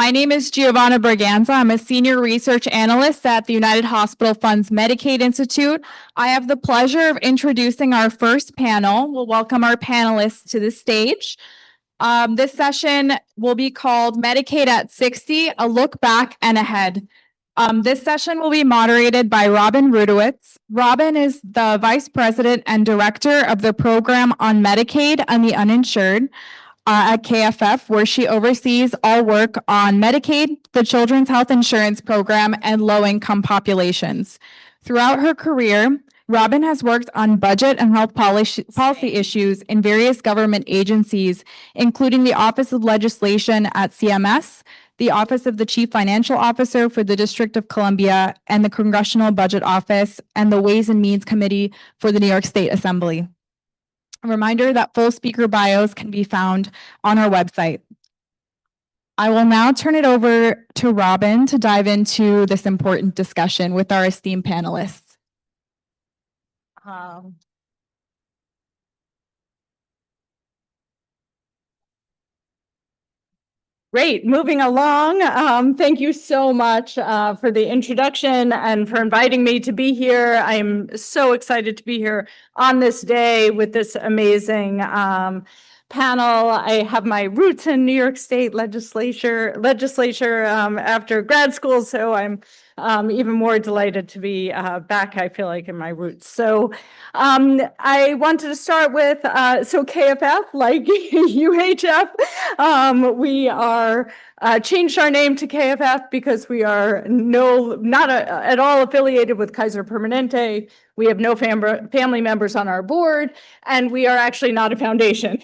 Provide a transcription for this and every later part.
My name is Giovanna Berganza. I'm a senior research analyst at the United Hospital Fund's Medicaid Institute. I have the pleasure of introducing our first panel. We'll welcome our panelists to the stage. This session will be called Medicaid at 60, a look back and ahead. This session will be moderated by Robin Rudowitz. Robin is the Vice President and Director of the Program on Medicaid and the Uninsured at KFF, where she oversees all work on Medicaid, the Children's Health Insurance Program, and low-income populations. Throughout her career, Robin has worked on budget and health policy issues in various government agencies, including the Office of Legislation at CMS, the Office of the Chief Financial Officer for the District of Columbia, and the Congressional Budget Office, and the Ways and Means Committee for the New York State Assembly. A reminder that full speaker bios can be found on our website. I will now turn it over to Robin to dive into this important discussion with our esteemed panelists. Great, moving along. Thank you so much for the introduction and for inviting me to be here. I'm so excited to be here on this day with this amazing panel. I have my roots in New York State legislature after grad school, so I'm even more delighted to be back, I feel like, in my roots. So I wanted to start with, so KFF, like UHF, we are changed our name to KFF because we are not at all affiliated with Kaiser Permanente. We have no family members on our board, and we are actually not a foundation.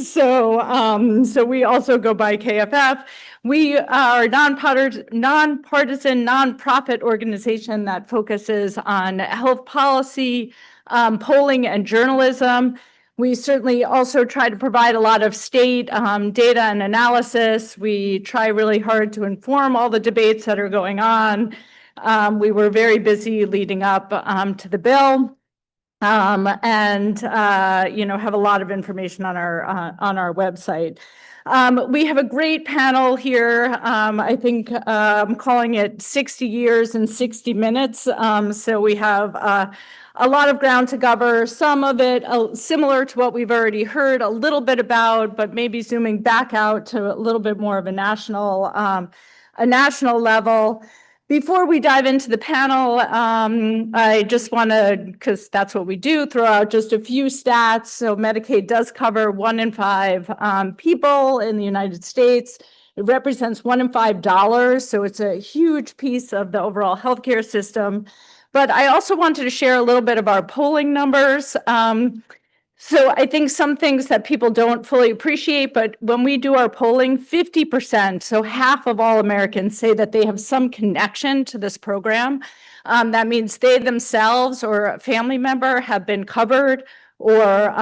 So we also go by KFF. We are a nonpartisan, nonprofit organization that focuses on health policy, polling, and journalism. We certainly also try to provide a lot of state data and analysis. We try really hard to inform all the debates that are going on. We were very busy leading up to the bill, and have a lot of information on our website. We have a great panel here. I think I'm calling it 60 years in 60 minutes. So we have a lot of ground to cover, some of it similar to what we've already heard a little bit about, but maybe zooming back out to a little bit more of a national level. Before we dive into the panel, I just want to, because that's what we do, throw out just a few stats. So Medicaid does cover 1 in 5 people in the United States. It represents $1 in $5, so it's a huge piece of the overall healthcare system. But I also wanted to share a little bit of our polling numbers. So I think some things that people don't fully appreciate, but when we do our polling, 50%, so half of all Americans say that they have some connection to this program. That means they themselves or a family member have been covered or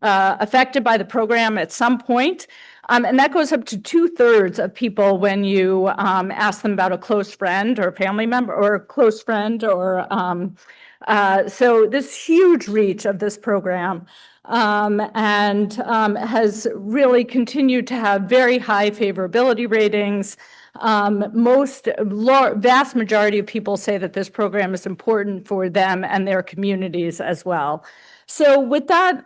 affected by the program at some point. And that goes up to 2/3 of people when you ask them about a close friend or family member or a close friend or so this huge reach of this program and has really continued to have very high favorability ratings. Vast majority of people say that this program is important for them and their communities as well. So with that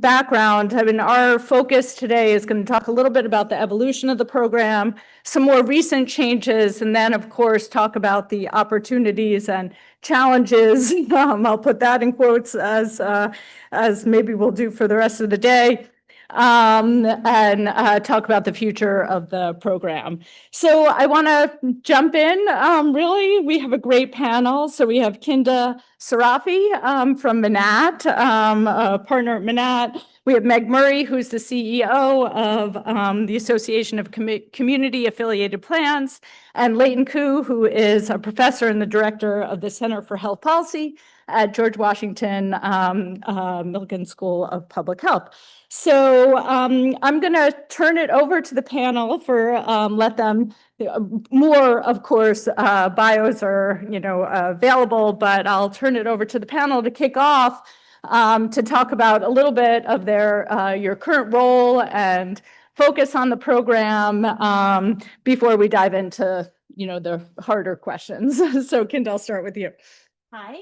background, I mean, our focus today is going to talk a little bit about the evolution of the program, some more recent changes, and then, of course, talk about the opportunities and challenges. I'll put that in quotes as maybe we'll do for the rest of the day. And talk about the future of the program. So I want to jump in. Really, we have a great panel. So we have Kinda Serafi from Manatt, a partner at Manatt. We have Meg Murray, who's the CEO of the Association of Community Affiliated Plans, and Leighton, who is a professor and the director of the Center for Health Policy at George Washington Milken School of Public Health. So I'm going to turn it over to the panel for let them more, of course, bios are available, but I'll turn it over to the panel to kick off to talk about a little bit of your current role and focus on the program before we dive into, the harder questions. So Kind, I'll start with you. Hi.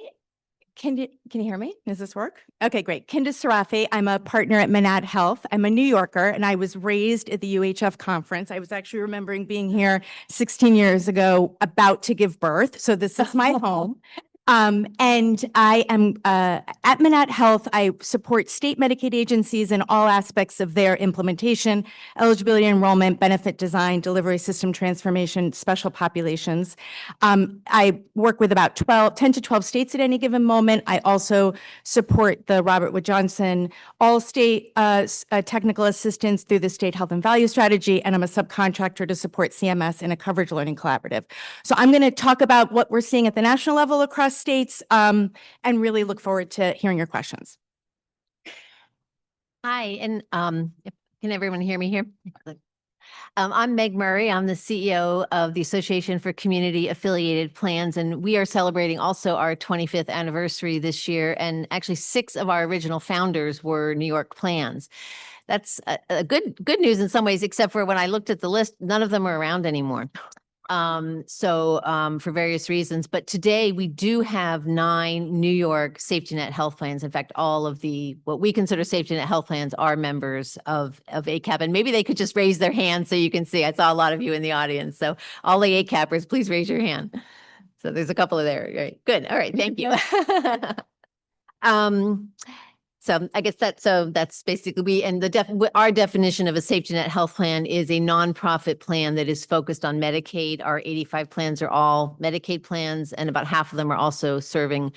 Can you hear me? Does this work? Okay, great. Candace Serafi. I'm a partner at Manatt Health. I'm a New Yorker, and I was raised at the UHF conference. I was actually remembering being here 16 years ago, about to give birth. So this is my home. And I am at Manatt Health. I support state Medicaid agencies in all aspects of their implementation, eligibility, enrollment, benefit design, delivery system transformation, special populations. I work with about 10 to 12 states at any given moment. I also support the Robert Wood Johnson all-state technical assistance through the State Health and Value Strategy, and I'm a subcontractor to support CMS in a coverage learning collaborative. So I'm going to talk about what we're seeing at the national level across states, and really look forward to hearing your questions. Hi, and can everyone hear me here? I'm Meg Murray. I'm the CEO of the Association for Community Affiliated Plans, and we are celebrating also our 25th anniversary this year. And actually, 6 of our original founders were New York plans. That's a good news in some ways, except for when I looked at the list, none of them are around anymore. For various reasons, but today we do have 9 New York safety net health plans. In fact, all of what we consider safety net health plans are members of ACAP, and maybe they could just raise their hand so you can see. I saw a lot of you in the audience. So all the ACAPers, please raise your hand. So there's a couple of there. Right. Good. All right. Thank you. So I guess that's basically our definition of a safety net health plan is a nonprofit plan that is focused on Medicaid. Our 85 plans are all Medicaid plans, and about half of them are also serving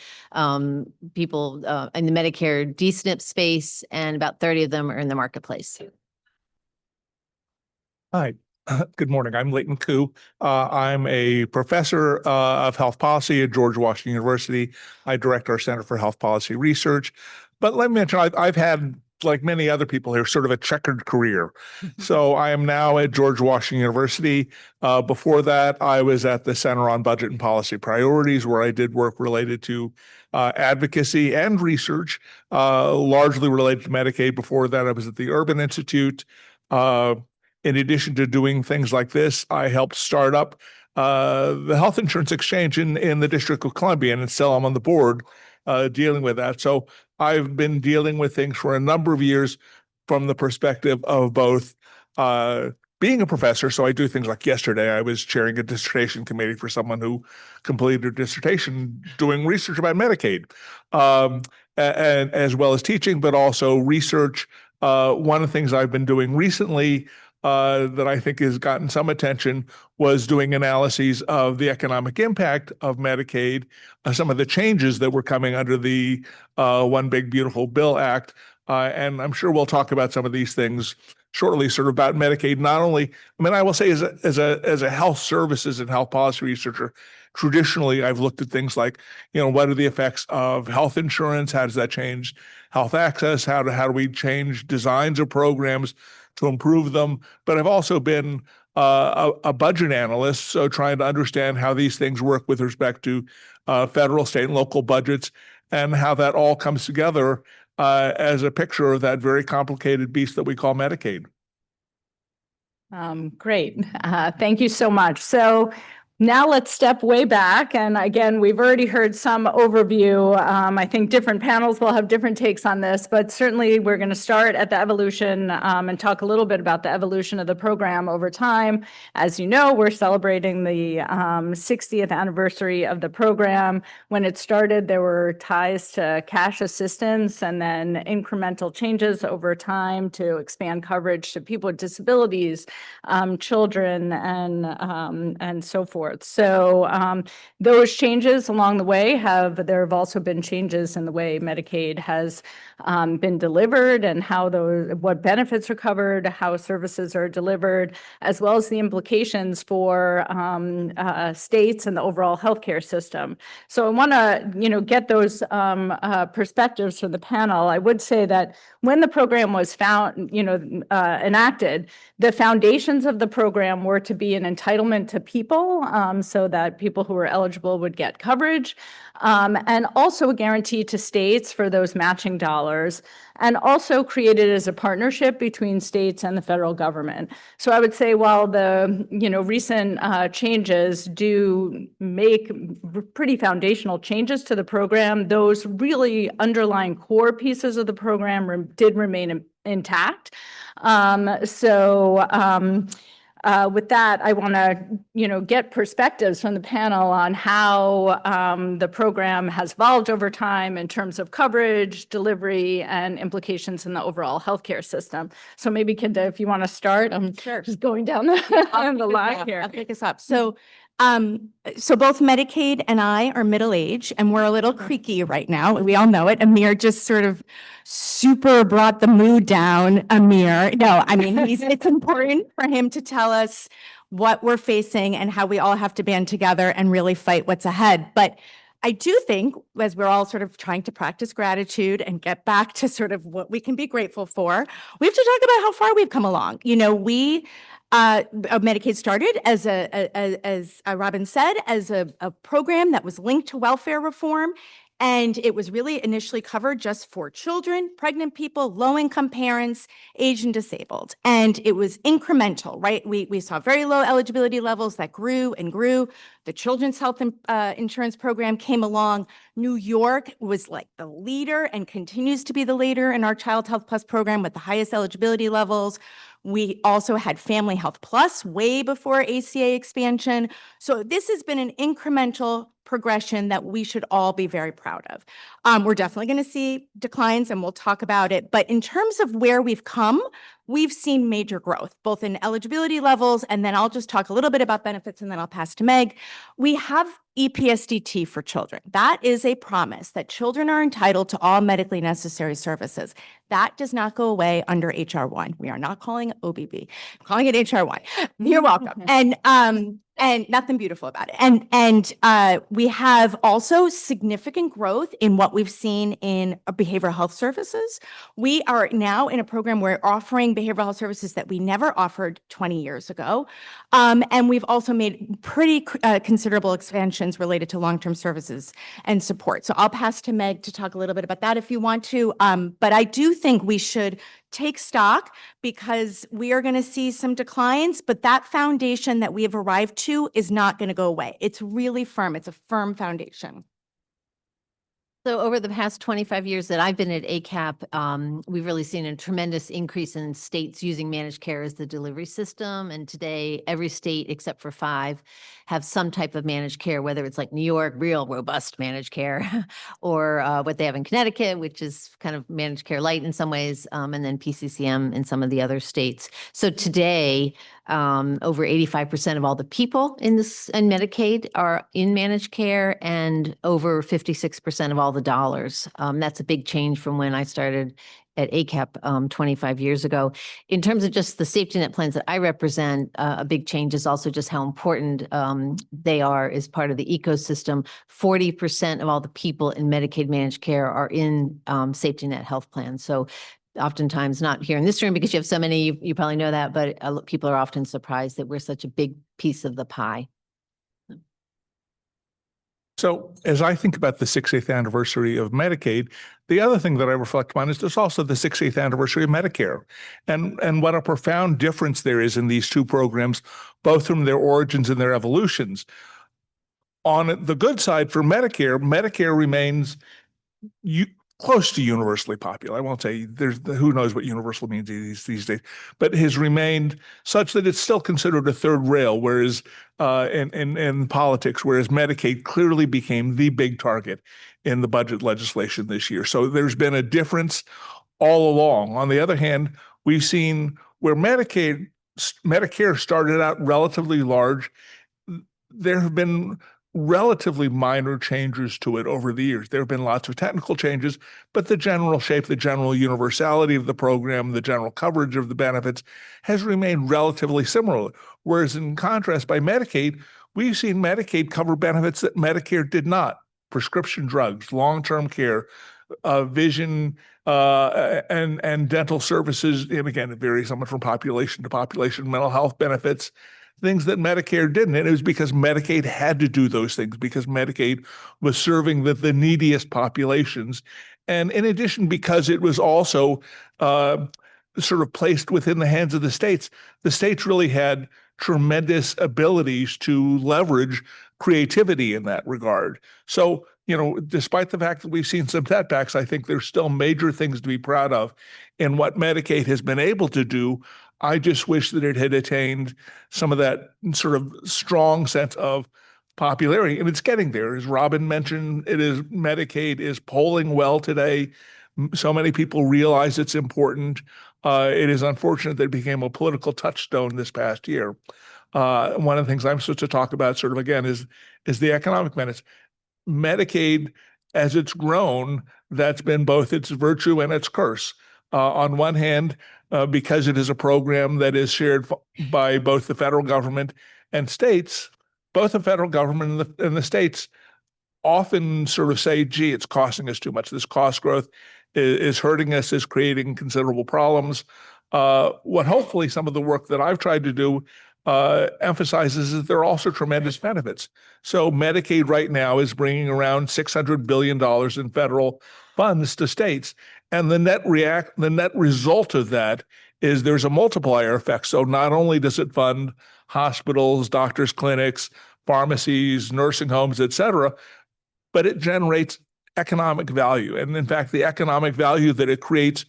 people in the Medicare D-SNP space, and about 30 of them are in the marketplace. Hi, good morning. I'm Leighton. I'm a professor of health policy at George Washington University. I direct our Center for Health Policy Research. But let me mention, I've had, like many other people here, sort of a checkered career. So I am now at George Washington University. Before that, I was at the Center on Budget and Policy Priorities, where I did work related to advocacy and research, largely related to Medicaid. Before that, I was at the Urban Institute. In addition to doing things like this, I helped start up the Health Insurance Exchange in the District of Columbia, and still I'm on the board dealing with that. So I've been dealing with things for a number of years from the perspective of both being a professor. So I do things like yesterday, I was chairing a dissertation committee for someone who completed a dissertation doing research about Medicaid, and as well as teaching, but also research. One of the things I've been doing recently that I think has gotten some attention was doing analyses of the economic impact of Medicaid, some of the changes that were coming under the One Big Beautiful Bill Act. And I'm sure we'll talk about some of these things shortly, sort of about Medicaid. Not only, I mean, I will say as a health services and health policy researcher, traditionally I've looked at things like, what are the effects of health insurance? How does that change health access? How do we change designs of programs to improve them? But I've also been a budget analyst, so trying to understand how these things work with respect to federal, state, and local budgets, and how that all comes together as a picture of that very complicated beast that we call Medicaid. Great. Thank you so much. So now let's step way back. And again, we've already heard some overview. I think different panels will have different takes on this, but certainly we're going to start at the evolution and talk a little bit about the evolution of the program over time. As you know, we're celebrating the 60th anniversary of the program. When it started, there were ties to cash assistance and then incremental changes over time to expand coverage to people with disabilities, children, and so forth. So those changes along the way there have also been changes in the way Medicaid has been delivered and what benefits are covered, how services are delivered, as well as the implications for states and the overall healthcare system. So I want to, get those perspectives from the panel. I would say that when the program was enacted, the foundations of the program were to be an entitlement to people so that people who are eligible would get coverage, and also a guarantee to states for those matching dollars, and also created as a partnership between states and the federal government. So I would say while the recent changes do make pretty foundational changes to the program, those really underlying core pieces of the program did remain intact. With that, I want to, get perspectives from the panel on how the program has evolved over time in terms of coverage, delivery, and implications in the overall healthcare system. So maybe, Kinda, if you want to start, I'm just going down the line here. I'll pick us up. So both Medicaid and I are middle-aged, and we're a little creaky right now. We all know it. Amir just sort of super brought the mood down. Amir, no, I mean, it's important for him to tell us what we're facing and how we all have to band together and really fight what's ahead. But I do think, as we're all sort of trying to practice gratitude and get back to sort of what we can be grateful for, we have to talk about how far we've come along. Medicaid started as Robin said, as a program that was linked to welfare reform. And it was really initially covered just for children, pregnant people, low-income parents, aged and disabled. And it was incremental, right? We saw very low eligibility levels that grew and grew. The Children's Health Insurance Program came along. New York was like the leader and continues to be the leader in our Child Health Plus program with the highest eligibility levels. We also had Family Health Plus way before ACA expansion. So this has been an incremental progression that we should all be very proud of. We're definitely going to see declines, and we'll talk about it. But in terms of where we've come, we've seen major growth, both in eligibility levels, and then I'll just talk a little bit about benefits, and then I'll pass to Meg. We have EPSDT for children. That is a promise that children are entitled to all medically necessary services. That does not go away under HR 1. We are not calling it OBB, I'm calling it HR 1. You're welcome. And nothing beautiful about it. And we have also significant growth in what we've seen in behavioral health services. We are now in a program where we're offering behavioral health services that we never offered 20 years ago. And we've also made pretty considerable expansions related to long-term services and support. So I'll pass to Meg to talk a little bit about that if you want to. But I do think we should take stock because we are going to see some declines, but that foundation that we have arrived to is not going to go away. It's really firm. It's a firm foundation. So over the past 25 years that I've been at ACAP, we've really seen a tremendous increase in states using managed care as the delivery system. And today, every state except for 5 have some type of managed care, whether it's like New York, real robust managed care, or what they have in Connecticut, which is kind of managed care light in some ways, and then PCCM in some of the other states. So today, over 85% of all the people in Medicaid are in managed care, and over 56% of all the dollars. That's a big change from when I started at ACAP 25 years ago. In terms of just the safety net plans that I represent, a big change is also just how important they are as part of the ecosystem. 40% of all the people in Medicaid managed care are in safety net health plans. So oftentimes, not here in this room because you have so many, you probably know that, but people are often surprised that we're such a big piece of the pie. So as I think about the 60th anniversary of Medicaid, the other thing that I reflect on is there's also the 60th anniversary of Medicare, and what a profound difference there is in these two programs, both from their origins and their evolutions. On the good side for Medicare, Medicare remains close to universally popular. I won't say who knows what universal means these days, but has remained such that it's still considered a third rail, whereas in politics, whereas Medicaid clearly became the big target in the budget legislation this year. So there's been a difference all along. On the other hand, we've seen where Medicare started out relatively large, there have been relatively minor changes to it over the years. There have been lots of technical changes, but the general shape, the general universality of the program, the general coverage of the benefits has remained relatively similar. Whereas in contrast, by Medicaid, we've seen Medicaid cover benefits that Medicare did not: prescription drugs, long-term care, vision, and dental services. And again, it varies somewhat from population to population, mental health benefits, things that Medicare didn't. And it was because Medicaid had to do those things, because Medicaid was serving the neediest populations. And in addition, because it was also sort of placed within the hands of the states really had tremendous abilities to leverage creativity in that regard. So, despite the fact that we've seen some setbacks, I think there's still major things to be proud of in what Medicaid has been able to do. I just wish that it had attained some of that sort of strong sense of popularity, and it's getting there. As Robin mentioned, Medicaid is polling well today. So many people realize it's important. It is unfortunate that it became a political touchstone this past year. One of the things I'm supposed to talk about sort of again is the economic benefits. Medicaid, as it's grown, that's been both its virtue and its curse. On one hand, because it is a program that is shared by both the federal government and states, both the federal government and the states often sort of say, gee, it's costing us too much. This cost growth is hurting us, is creating considerable problems. What hopefully some of the work that I've tried to do emphasizes is there are also tremendous benefits. So Medicaid right now is bringing around $600 billion in federal funds to states. And the net result of that is there's a multiplier effect. So not only does it fund hospitals, doctors' clinics, pharmacies, nursing homes, et cetera, but it generates economic value. And in fact, the economic value that it creates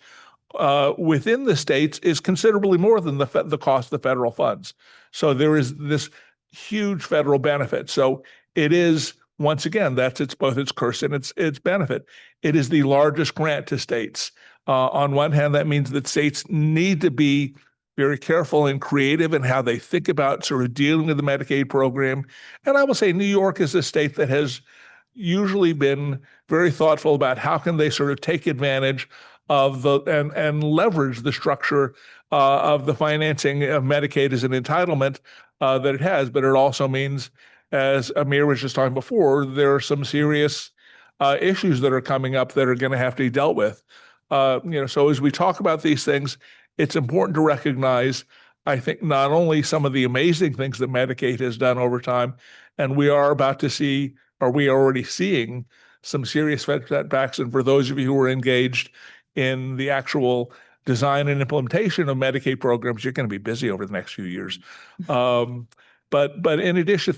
within the states is considerably more than the cost of the federal funds. So there is this huge federal benefit. So it is, once again, that's both its curse and its benefit. It is the largest grant to states. On one hand, that means that states need to be very careful and creative in how they think about sort of dealing with the Medicaid program. And I will say New York is a state that has usually been very thoughtful about how can they sort of take advantage of and leverage the structure of the financing of Medicaid as an entitlement that it has. But it also means, as Amir was just talking before, there are some serious issues that are coming up that are going to have to be dealt with. So as we talk about these things, it's important to recognize, I think, not only some of the amazing things that Medicaid has done over time, and we are about to see, or we are already seeing, some serious setbacks. And for those of you who are engaged in the actual design and implementation of Medicaid programs, you're going to be busy over the next few years. But in addition,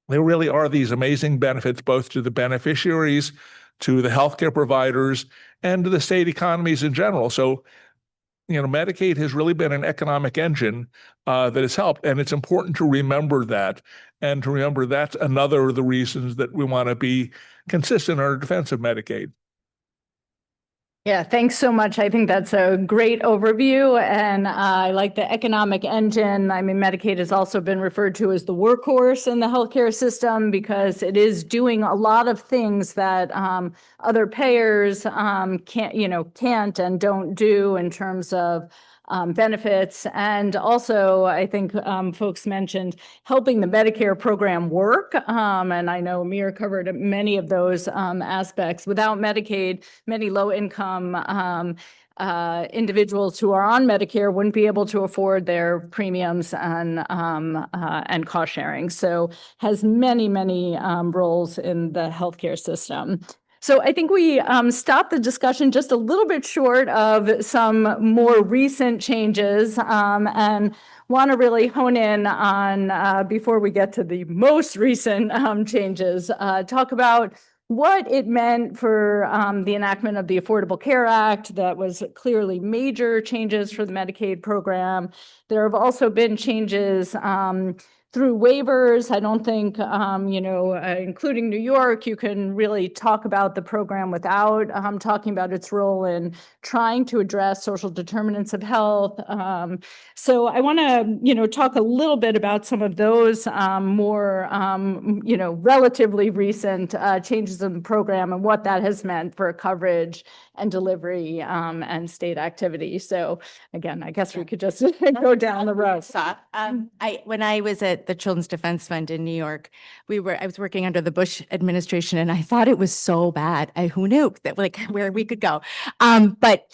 there really are these amazing benefits both to the beneficiaries, to the healthcare providers, and to the state economies in general. So, Medicaid has really been an economic engine that has helped, and it's important to remember that, and to remember that's another of the reasons that we want to be consistent in our defense of Medicaid. Yeah, thanks so much. I think that's a great overview, and I like the economic engine. I mean, Medicaid has also been referred to as the workhorse in the healthcare system because it is doing a lot of things that other payers can't and don't do in terms of benefits. And also, I think folks mentioned helping the Medicare program work. And I know Amir covered many of those aspects. Without Medicaid, many low-income individuals who are on Medicare wouldn't be able to afford their premiums and cost sharing. So has many, many roles in the healthcare system. So I think we stopped the discussion just a little bit short of some more recent changes and want to really hone in on, before we get to the most recent changes, talk about what it meant for the enactment of the Affordable Care Act. That was clearly major changes for the Medicaid program. There have also been changes through waivers. I don't think, including New York, you can really talk about the program without talking about its role in trying to address social determinants of health. So I want to, talk a little bit about some of those more, relatively recent changes in the program and what that has meant for coverage and delivery and state activity. So again, I guess we could just go down the road. When I was at at the Children's Defense Fund in New York. I was working under the Bush administration, and I thought it was so bad. Who knew that, like, where we could go? But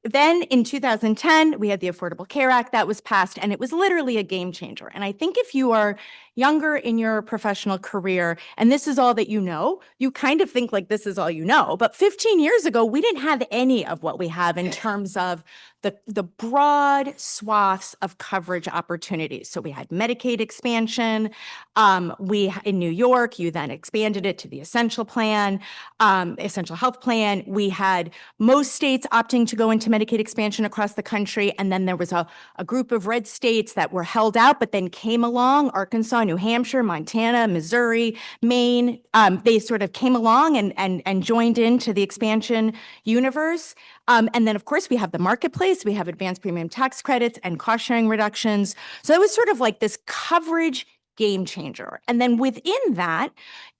then in 2010, we had the Affordable Care Act that was passed, and it was literally a game changer. And I think if you are younger in your professional career, and this is all that you know, you kind of think like this is all you know. But 15 years ago, we didn't have any of what we have in terms of the broad swaths of coverage opportunities. So we had Medicaid expansion. In New York, you then expanded it to the essential plan, essential health plan. We had most states opting to go into Medicaid expansion across the country. And then there was a group of red states that were held out, but then came along: Arkansas, New Hampshire, Montana, Missouri, Maine. They sort of came along and joined into the expansion universe. And then, of course, we have the marketplace. We have advanced premium tax credits and cost sharing reductions. So it was sort of like this coverage game changer. And then within that,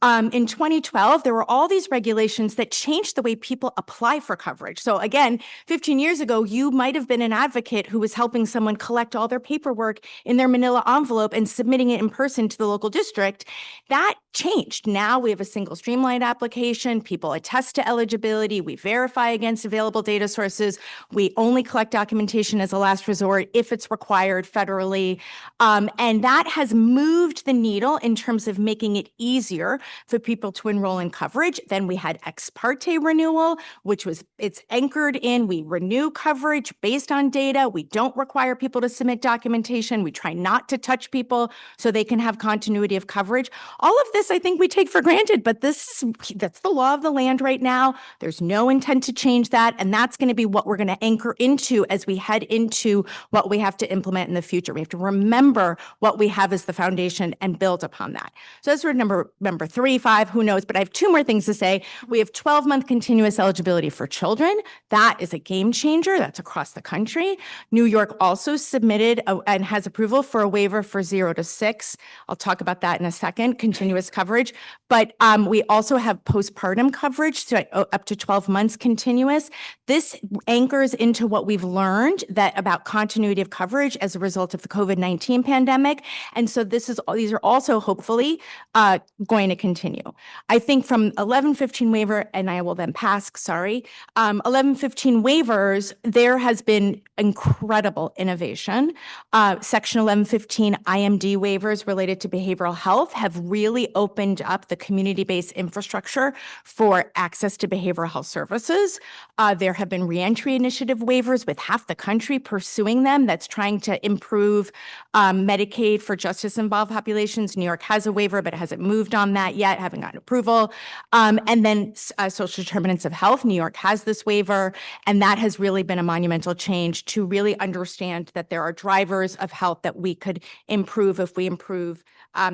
in 2012, there were all these regulations that changed the way people apply for coverage. So again, 15 years ago, you might have been an advocate who was helping someone collect all their paperwork in their manila envelope and submitting it in person to the local district. That changed. Now we have a single streamlined application. People attest to eligibility. We verify against available data sources. We only collect documentation as a last resort if it's required federally. And that has moved the needle in terms of making it easier for people to enroll in coverage. Then we had ex parte renewal, it's anchored in, we renew coverage based on data. We don't require people to submit documentation. We try not to touch people so they can have continuity of coverage. All of this, I think, we take for granted, but that's the law of the land right now. There's no intent to change that. And that's going to be what we're going to anchor into as we head into what we have to implement in the future. We have to remember what we have as the foundation and build upon that. So that's sort of number 3, 5, who knows? But I have 2 more things to say. We have 12-month continuous eligibility for children. That is a game changer. That's across the country. New York also submitted and has approval for a waiver for 0 to 6. I'll talk about that in a second, continuous coverage. But we also have postpartum coverage, so up to 12 months continuous. This anchors into what we've learned about continuity of coverage as a result of the COVID-19 pandemic. And so these are also hopefully going to continue. I think from 1115 waiver, and I will then pass, 1115 waivers, there has been incredible innovation. Section 1115 IMD waivers related to behavioral health have really opened up the community-based infrastructure for access to behavioral health services. There have been reentry initiative waivers with half the country pursuing them. That's trying to improve Medicaid for justice-involved populations. New York has a waiver, but it hasn't moved on that yet, haven't gotten approval. And then social determinants of health. New York has this waiver, and that has really been a monumental change to really understand that there are drivers of health that we could improve if we improve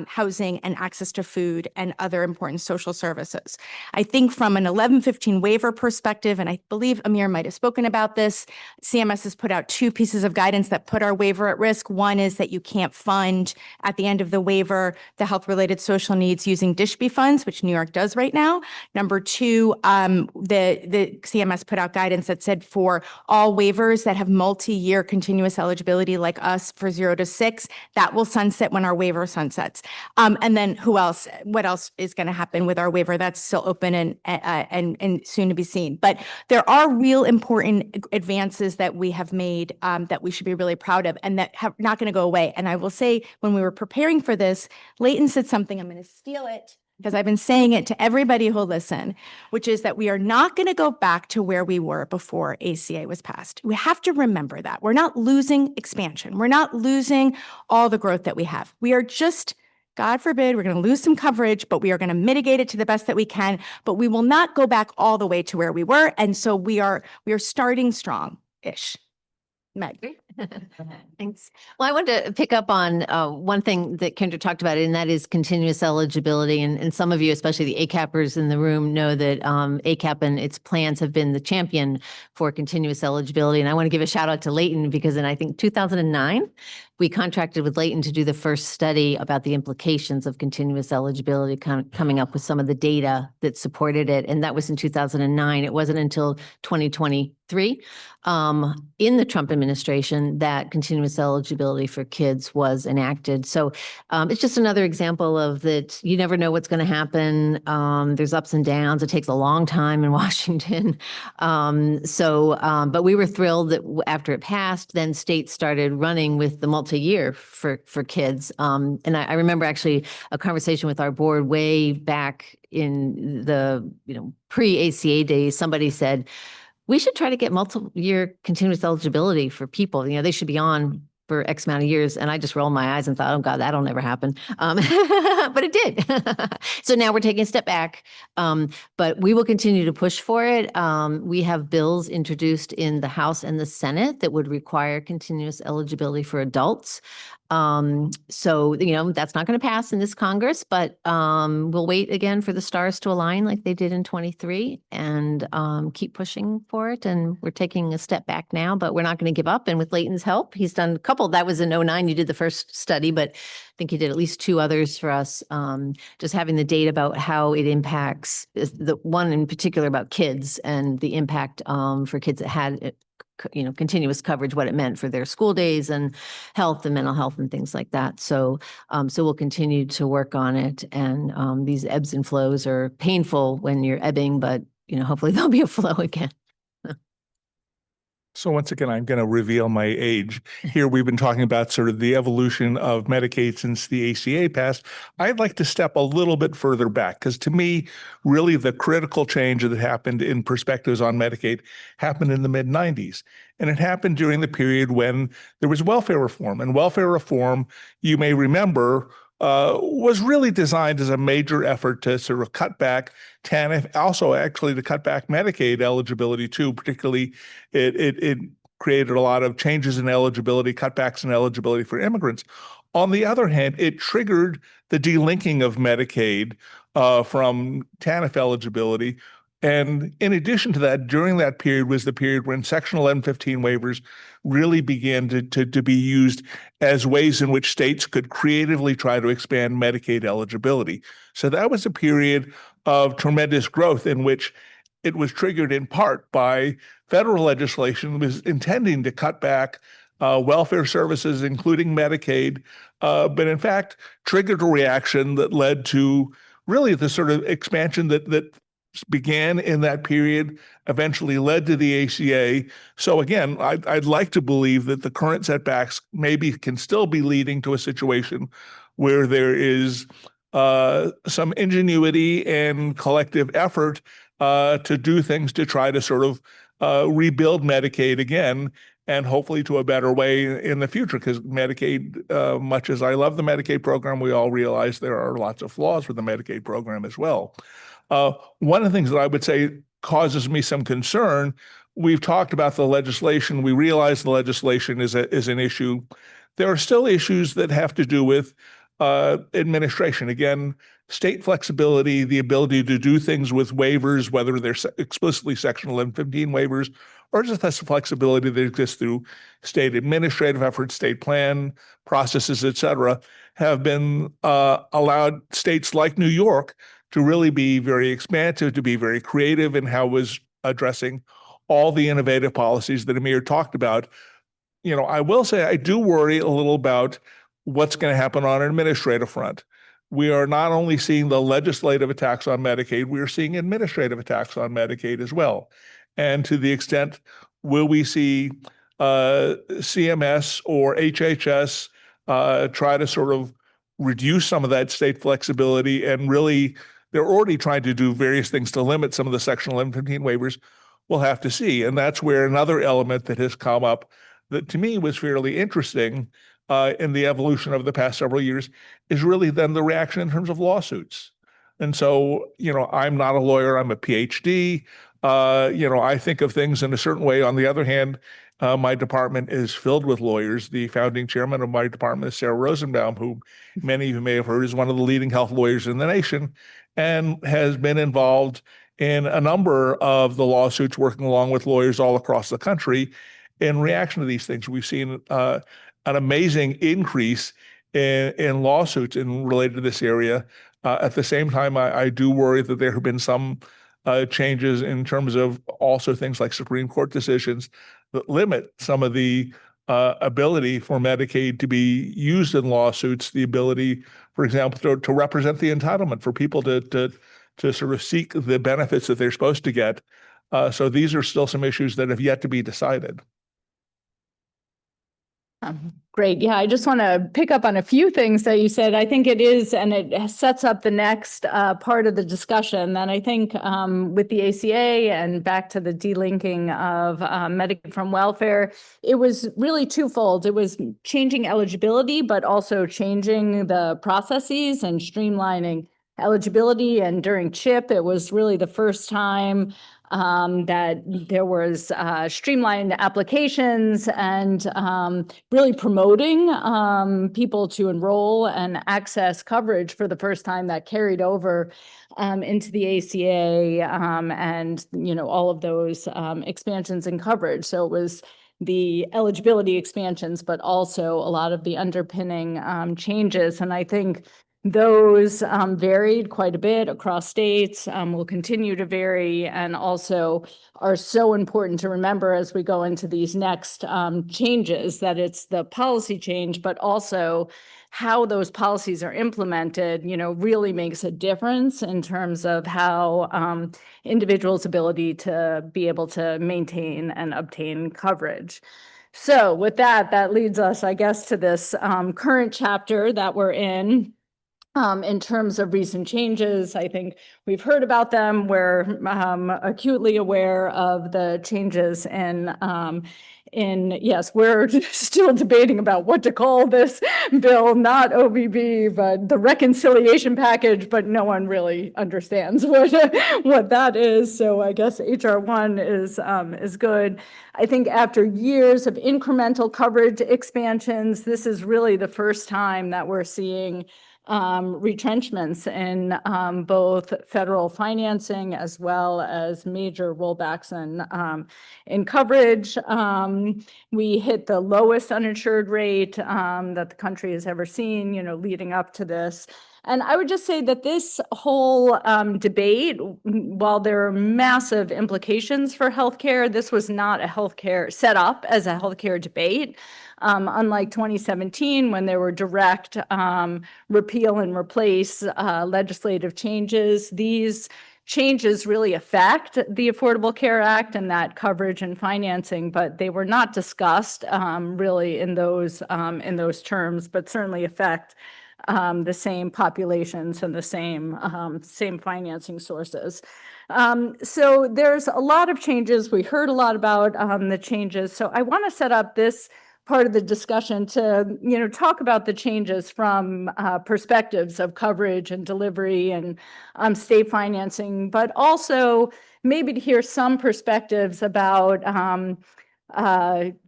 housing and access to food and other important social services. I think from an 1115 waiver perspective, and I believe Amir might have spoken about this, CMS has put out 2 pieces of guidance that put our waiver at risk. One is that you can't fund at the end of the waiver the health-related social needs using DSHB funds, which New York does right now. Number 2, the CMS put out guidance that said for all waivers that have multi-year continuous eligibility like us for 0 to 6, that will sunset when our waiver sunsets. And then what else is going to happen with our waiver? That's still open and soon to be seen. But there are real important advances that we have made that we should be really proud of and that have not going to go away. And I will say, when we were preparing for this, Leighton said something, I'm going to steal it because I've been saying it to everybody who'll listen, which is that we are not going to go back to where we were before ACA was passed. We have to remember that. We're not losing expansion. We're not losing all the growth that we have. We are just, God forbid, we're going to lose some coverage, but we are going to mitigate it to the best that we can, but we will not go back all the way to where we were. And so we are starting strong-ish. Meg. Thanks. Well, I wanted to pick up on one thing that Kendra talked about, and that is continuous eligibility. And some of you, especially the ACAPers in the room, know that ACAP and its plans have been the champion for continuous eligibility. And I want to give a shout out to Leighton because in, I think, 2009, we contracted with Leighton to do the first study about the implications of continuous eligibility, coming up with some of the data that supported it. And that was in 2009. It wasn't until 2023 in the Trump administration that continuous eligibility for kids was enacted. So it's just another example of that you never know what's going to happen. There's ups and downs. It takes a long time in Washington. But we were thrilled that after it passed, then states started running with the multi-year for kids. And I remember actually a conversation with our board way back in the pre-ACA days. Somebody said, we should try to get multi-year continuous eligibility for people. They should be on for X amount of years. And I just rolled my eyes and thought, oh God, that'll never happen. But it did. So now we're taking a step back, but we will continue to push for it. We have bills introduced in the House and the Senate that would require continuous eligibility for adults. So, that's not going to pass in this Congress, but we'll wait again for the stars to align like they did in 23 and keep pushing for it. And we're taking a step back now, but we're not going to give up. And with Leighton's help, he's done a couple. That was in 09. You did the first study, but I think he did at least 2 others for us. Just having the data about how it impacts, the one in particular about kids and the impact for kids that had continuous coverage, what it meant for their school days and health and mental health and things like that. So we'll continue to work on it. And these ebbs and flows are painful when you're ebbing, but hopefully there'll be a flow again. So once again, I'm going to reveal my age. Here we've been talking about sort of the evolution of Medicaid since the ACA passed. I'd like to step a little bit further back because to me, really the critical change that happened in perspectives on Medicaid happened in the mid-90s. And it happened during the period when there was welfare reform. And welfare reform, you may remember, was really designed as a major effort to sort of cut back TANF, also actually to cut back Medicaid eligibility too. Particularly, it created a lot of changes in eligibility, cutbacks in eligibility for immigrants. On the other hand, it triggered the delinking of Medicaid from TANF eligibility. And in addition to that, during that period was the period when Section 1115 waivers really began to be used as ways in which states could creatively try to expand Medicaid eligibility. So that was a period of tremendous growth in which it was triggered in part by federal legislation that was intending to cut back welfare services, including Medicaid, but in fact triggered a reaction that led to really the sort of expansion that began in that period, eventually led to the ACA. So again, I'd like to believe that the current setbacks maybe can still be leading to a situation where there is some ingenuity and collective effort to do things to try to sort of rebuild Medicaid again, and hopefully to a better way in the future. Because Medicaid, much as I love the Medicaid program, we all realize there are lots of flaws with the Medicaid program as well. One of the things that I would say causes me some concern, we've talked about the legislation. We realize the legislation is an issue. There are still issues that have to do with administration. Again, state flexibility, the ability to do things with waivers, whether they're explicitly Section 1115 waivers, or just that's the flexibility that exists through state administrative efforts, state plan processes, et cetera, have been allowed states like New York to really be very expansive, to be very creative in how it was addressing all the innovative policies that Amir talked about. I will say I do worry a little about what's going to happen on an administrative front. We are not only seeing the legislative attacks on Medicaid, we are seeing administrative attacks on Medicaid as well. And to the extent, will we see CMS or HHS try to sort of reduce some of that state flexibility, and really they're already trying to do various things to limit some of the Section 1115 waivers. We'll have to see. And that's where another element that has come up that to me was fairly interesting in the evolution of the past several years is really then the reaction in terms of lawsuits. And so, I'm not a lawyer, I'm a PhD. I think of things in a certain way. On the other hand, my department is filled with lawyers. The founding chairman of my department is Sarah Rosenbaum, who many of you may have heard is one of the leading health lawyers in the nation and has been involved in a number of the lawsuits, working along with lawyers all across the country in reaction to these things. We've seen an amazing increase in lawsuits related to this area. At the same time, I do worry that there have been some changes in terms of also things like Supreme Court decisions that limit some of the ability for Medicaid to be used in lawsuits, the ability, for example, to represent the entitlement for people to sort of seek the benefits that they're supposed to get. So these are still some issues that have yet to be decided. Great. Yeah, I just want to pick up on a few things that you said. I think it is, and it sets up the next part of the discussion. That I think with the ACA and back to the delinking of Medicaid from welfare, it was really twofold. It was changing eligibility, but also changing the processes and streamlining eligibility. And during CHIP, it was really the first time that there was streamlined applications and really promoting people to enroll and access coverage for the first time. That carried over into the ACA and, you know, all of those expansions in coverage. So it was the eligibility expansions, but also a lot of the underpinning changes. And I think those varied quite a bit across states, will continue to vary, and also are so important to remember as we go into these next changes, that it's the policy change, but also how those policies are implemented, you know, really makes a difference in terms of how individuals' ability to be able to maintain and obtain coverage. So with that, that leads us, I guess, to this current chapter that we're in terms of recent changes. I think we've heard about them. We're acutely aware of the changes yes, we're still debating about what to call this bill, not OBB, but the reconciliation package, but no one really understands what that is. So I guess HR 1 is good. I think after years of incremental coverage expansions, this is really the first time that we're seeing retrenchments in both federal financing as well as major rollbacks in coverage. We hit the lowest uninsured rate that the country has ever seen, you know, leading up to this. And I would just say that this whole debate, while there are massive implications for healthcare, this was not a healthcare set up as a healthcare debate. Unlike 2017, when there were direct repeal and replace legislative changes, these changes really affect the Affordable Care Act and that coverage and financing, but they were not discussed really in those terms, but certainly affect the same populations and the same financing sources. So there's a lot of changes. We heard a lot about the changes. So I want to set up this part of the discussion to, you know, talk about the changes from perspectives of coverage and delivery and state financing, but also maybe to hear some perspectives about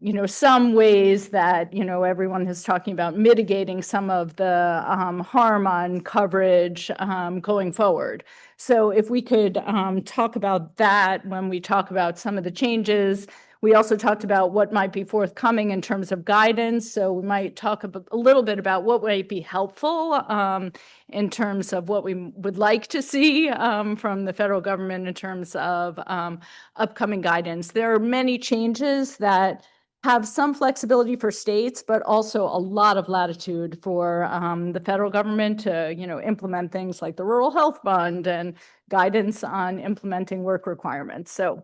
you know, some ways that, you know, everyone is talking about mitigating some of the harm on coverage going forward. So if we could talk about that when we talk about some of the changes. We also talked about what might be forthcoming in terms of guidance. So we might talk a little bit about what might be helpful in terms of what we would like to see from the federal government in terms of upcoming guidance. There are many changes that have some flexibility for states, but also a lot of latitude for the federal government to, you know, implement things like the Rural Health Fund and guidance on implementing work requirements. So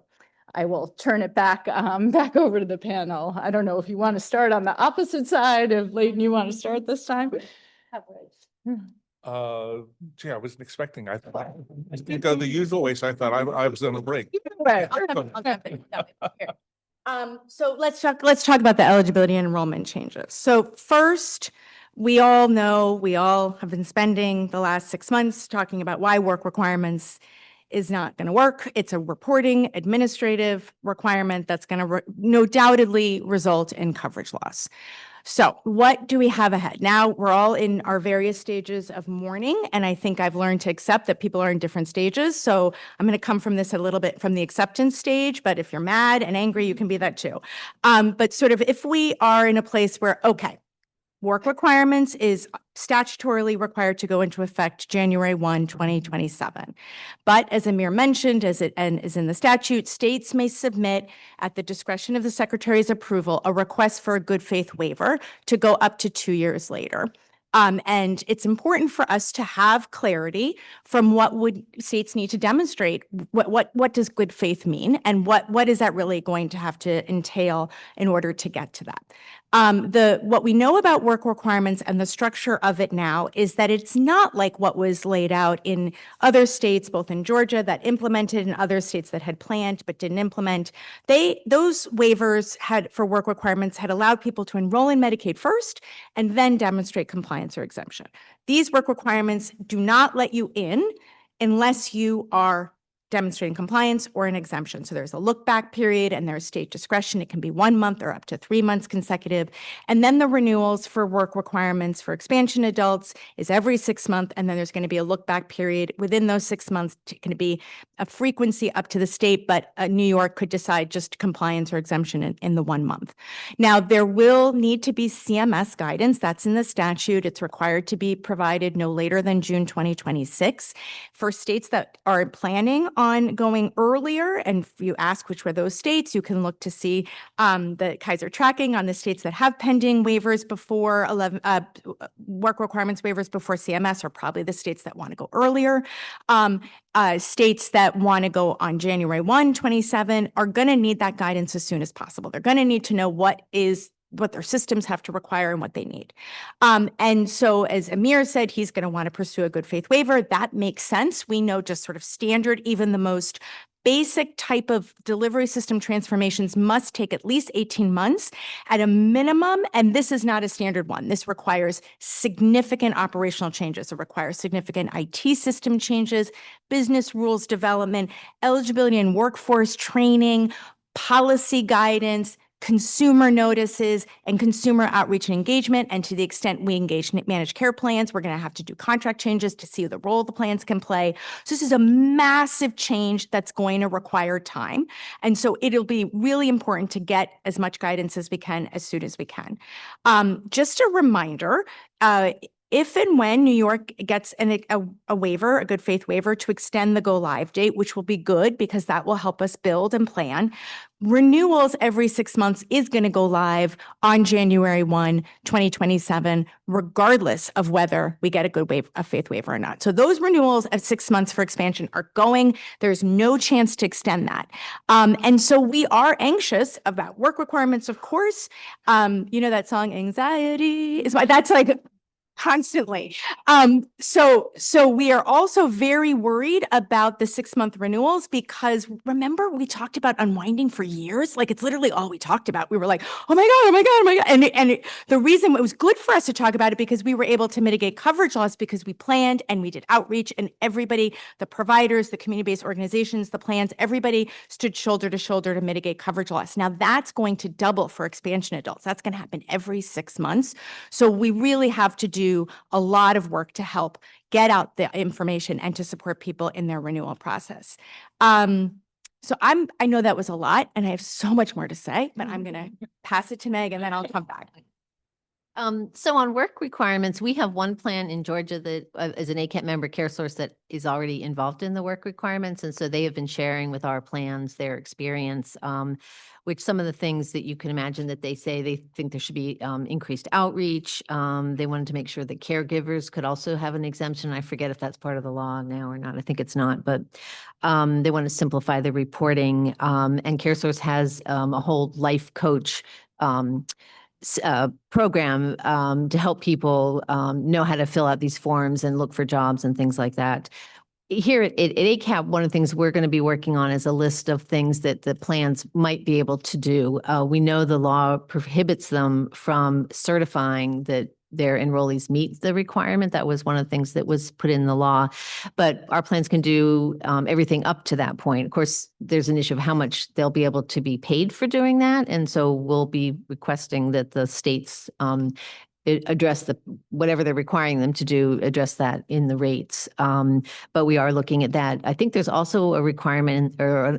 I will turn it back over to the panel. I don't know if you want to start on the opposite side. If Leighton, you want to start this time? Gee, I wasn't expecting. I thought I didn't go the usual way, so I thought I was on a break. So let's talk about the eligibility and enrollment changes. So first, we all know, we all have been spending the last 6 months talking about why work requirements is not going to work. It's a reporting administrative requirement that's going to no doubtedly result in coverage loss. So what do we have ahead? Now we're all in our various stages of mourning, and I think I've learned to accept that people are in different stages. So I'm going to come from this a little bit from the acceptance stage, but if you're mad and angry, you can be that too. But sort of if we are in a place where, okay, work requirements is statutorily required to go into effect January 1, 2027. But as Amir mentioned, as it and is in the statute, states may submit at the discretion of the secretary's approval a request for a good faith waiver to go up to 2 years later. And it's important for us to have clarity from what would states need to demonstrate. What does good faith mean, and what is that really going to have to entail in order to get to that? What we know about work requirements and the structure of it now is that it's not like what was laid out in other states, both in Georgia that implemented and other states that had planned but didn't implement. Those waivers for work requirements had allowed people to enroll in Medicaid first and then demonstrate compliance or exemption. These work requirements do not let you in unless you are demonstrating compliance or an exemption. So there's a look back period and there's state discretion. It can be 1 month or up to 3 months consecutive. And then the renewals for work requirements for expansion adults is every 6 months. And then there's going to be a look back period within those 6 months. It's going to be a frequency up to the state, but New York could decide just compliance or exemption in the 1 month. Now, there will need to be CMS guidance. That's in the statute. It's required to be provided no later than June 2026. For states that are planning on going earlier, and if you ask which were those states, you can look to see the Kaiser tracking on the states that have pending waivers before work requirements waivers before CMS are probably the states that want to go earlier. States that want to go on January 1, 27 are going to need that guidance as soon as possible. They're going to need to know what their systems have to require and what they need. And so as Amir said, he's going to want to pursue a good faith waiver. That makes sense. We know just sort of standard, even the most basic type of delivery system transformations must take at least 18 months at a minimum. And this is not a standard one. This requires significant operational changes. It requires significant IT system changes, business rules development, eligibility and workforce training, policy guidance, consumer notices, and consumer outreach and engagement. And to the extent we engage in managed care plans, we're going to have to do contract changes to see the role the plans can play. So this is a massive change that's going to require time. And so it'll be really important to get as much guidance as we can as soon as we can. Just a reminder, if and when New York gets a waiver, a good faith waiver to extend the go live date, which will be good because that will help us build and plan, renewals every 6 months is going to go live on January 1, 2027, regardless of whether we get a faith waiver or not. So those renewals at 6 months for expansion are going. There's no chance to extend that. And so we are anxious about work requirements, of course. You know that song, Anxiety is that's like constantly. So we are also very worried about the 6-month renewals because remember we talked about unwinding for years. Like it's literally all we talked about. We were like, oh my God, oh my God, oh my God. And the reason it was good for us to talk about it because we were able to mitigate coverage loss because we planned and we did outreach and everybody, the providers, the community-based organizations, the plans, everybody stood shoulder to shoulder to mitigate coverage loss. Now that's going to double for expansion adults. That's going to happen every 6 months. So we really have to do a lot of work to help get out the information and to support people in their renewal process. So I know that was a lot and I have so much more to say, but I'm going to pass it to Meg and then I'll come back. So on work requirements, we have one plan in Georgia that is an ACAP member care source that is already involved in the work requirements. And so they have been sharing with our plans their experience, which some of the things that you can imagine that they say they think there should be increased outreach. They wanted to make sure that caregivers could also have an exemption. I forget if that's part of the law now or not. I think it's not, but they want to simplify the reporting. And CareSource has a whole life coach program to help people know how to fill out these forms and look for jobs and things like that. Here at ACAP, one of the things we're going to be working on is a list of things that the plans might be able to do. We know the law prohibits them from certifying that their enrollees meet the requirement. That was one of the things that was put in the law. But our plans can do everything up to that point. Of course, there's an issue of how much they'll be able to be paid for doing that. And so we'll be requesting that the states address whatever they're requiring them to do, address that in the rates. But we are looking at that. I think there's also a requirement, or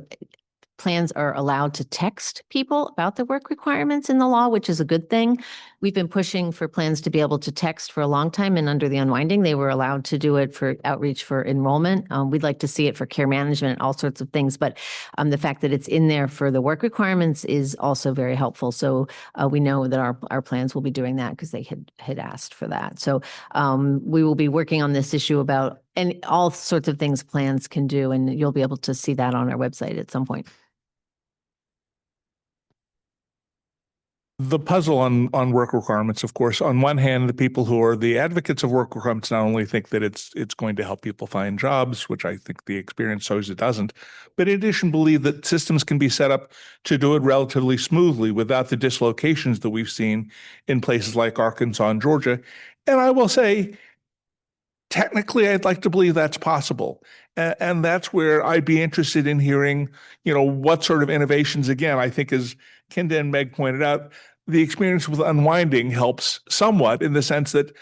plans are allowed to text people about the work requirements in the law, which is a good thing. We've been pushing for plans to be able to text for a long time, and under the unwinding, they were allowed to do it for outreach for enrollment. We'd like to see it for care management, all sorts of things, but the fact that it's in there for the work requirements is also very helpful. So we know that our plans will be doing that because they had asked for that. So we will be working on this issue about, and all sorts of things plans can do, and you'll be able to see that on our website at some point. The puzzle on work requirements, of course, on one hand, the people who are the advocates of work requirements not only think that it's going to help people find jobs, which I think the experience shows it doesn't, but in addition believe that systems can be set up to do it relatively smoothly without the dislocations that we've seen in places like Arkansas and Georgia. And I will say, technically, I'd like to believe that's possible. And that's where I'd be interested in hearing, what sort of innovations, again, I think as Kinda and Meg pointed out, the experience with unwinding helps somewhat in the sense that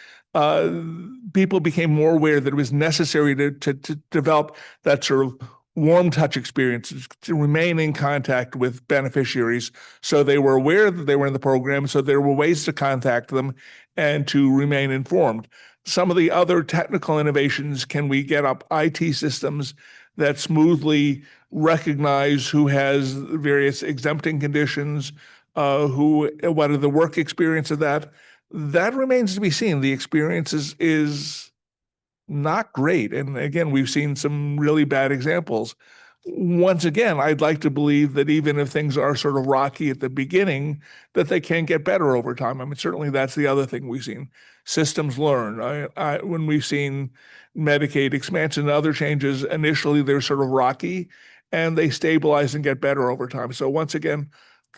people became more aware that it was necessary to develop that sort of warm touch experience, to remain in contact with beneficiaries. So they were aware that they were in the program, so there were ways to contact them and to remain informed. Some of the other technical innovations, can we get up IT systems that smoothly recognize who has various exempting conditions, what are the work experience of that? That remains to be seen. The experience is not great. And again, we've seen some really bad examples. Once again, I'd like to believe that even if things are sort of rocky at the beginning, that they can get better over time. I mean, certainly that's the other thing we've seen. Systems learn. When we've seen Medicaid expansion and other changes, initially they're sort of rocky and they stabilize and get better over time. So once again,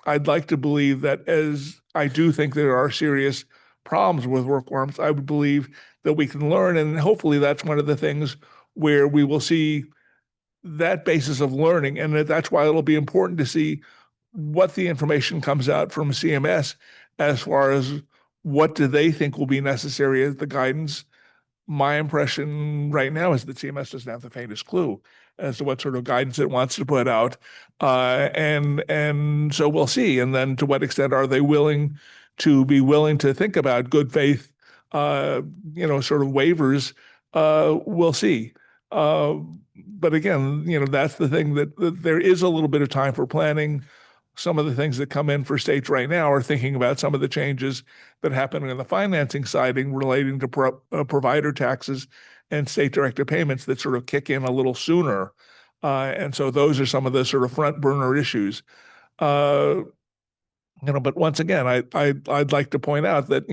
I'd like to believe that, as I do think there are serious problems with work requirements, I would believe that we can learn. And hopefully that's one of the things where we will see that basis of learning. And that's why it'll be important to see what the information comes out from CMS as far as what do they think will be necessary as the guidance. My impression right now is that CMS doesn't have the faintest clue as to what sort of guidance it wants to put out. And so we'll see. And then to what extent are they willing to think about good faith, sort of waivers, we'll see. But again, that's the thing, that there is a little bit of time for planning. Some of the things that come in for states right now are thinking about some of the changes that happen on the financing side relating to provider taxes and state-directed payments that sort of kick in a little sooner. And so those are some of the sort of front burner issues. But once again, I'd like to point out that,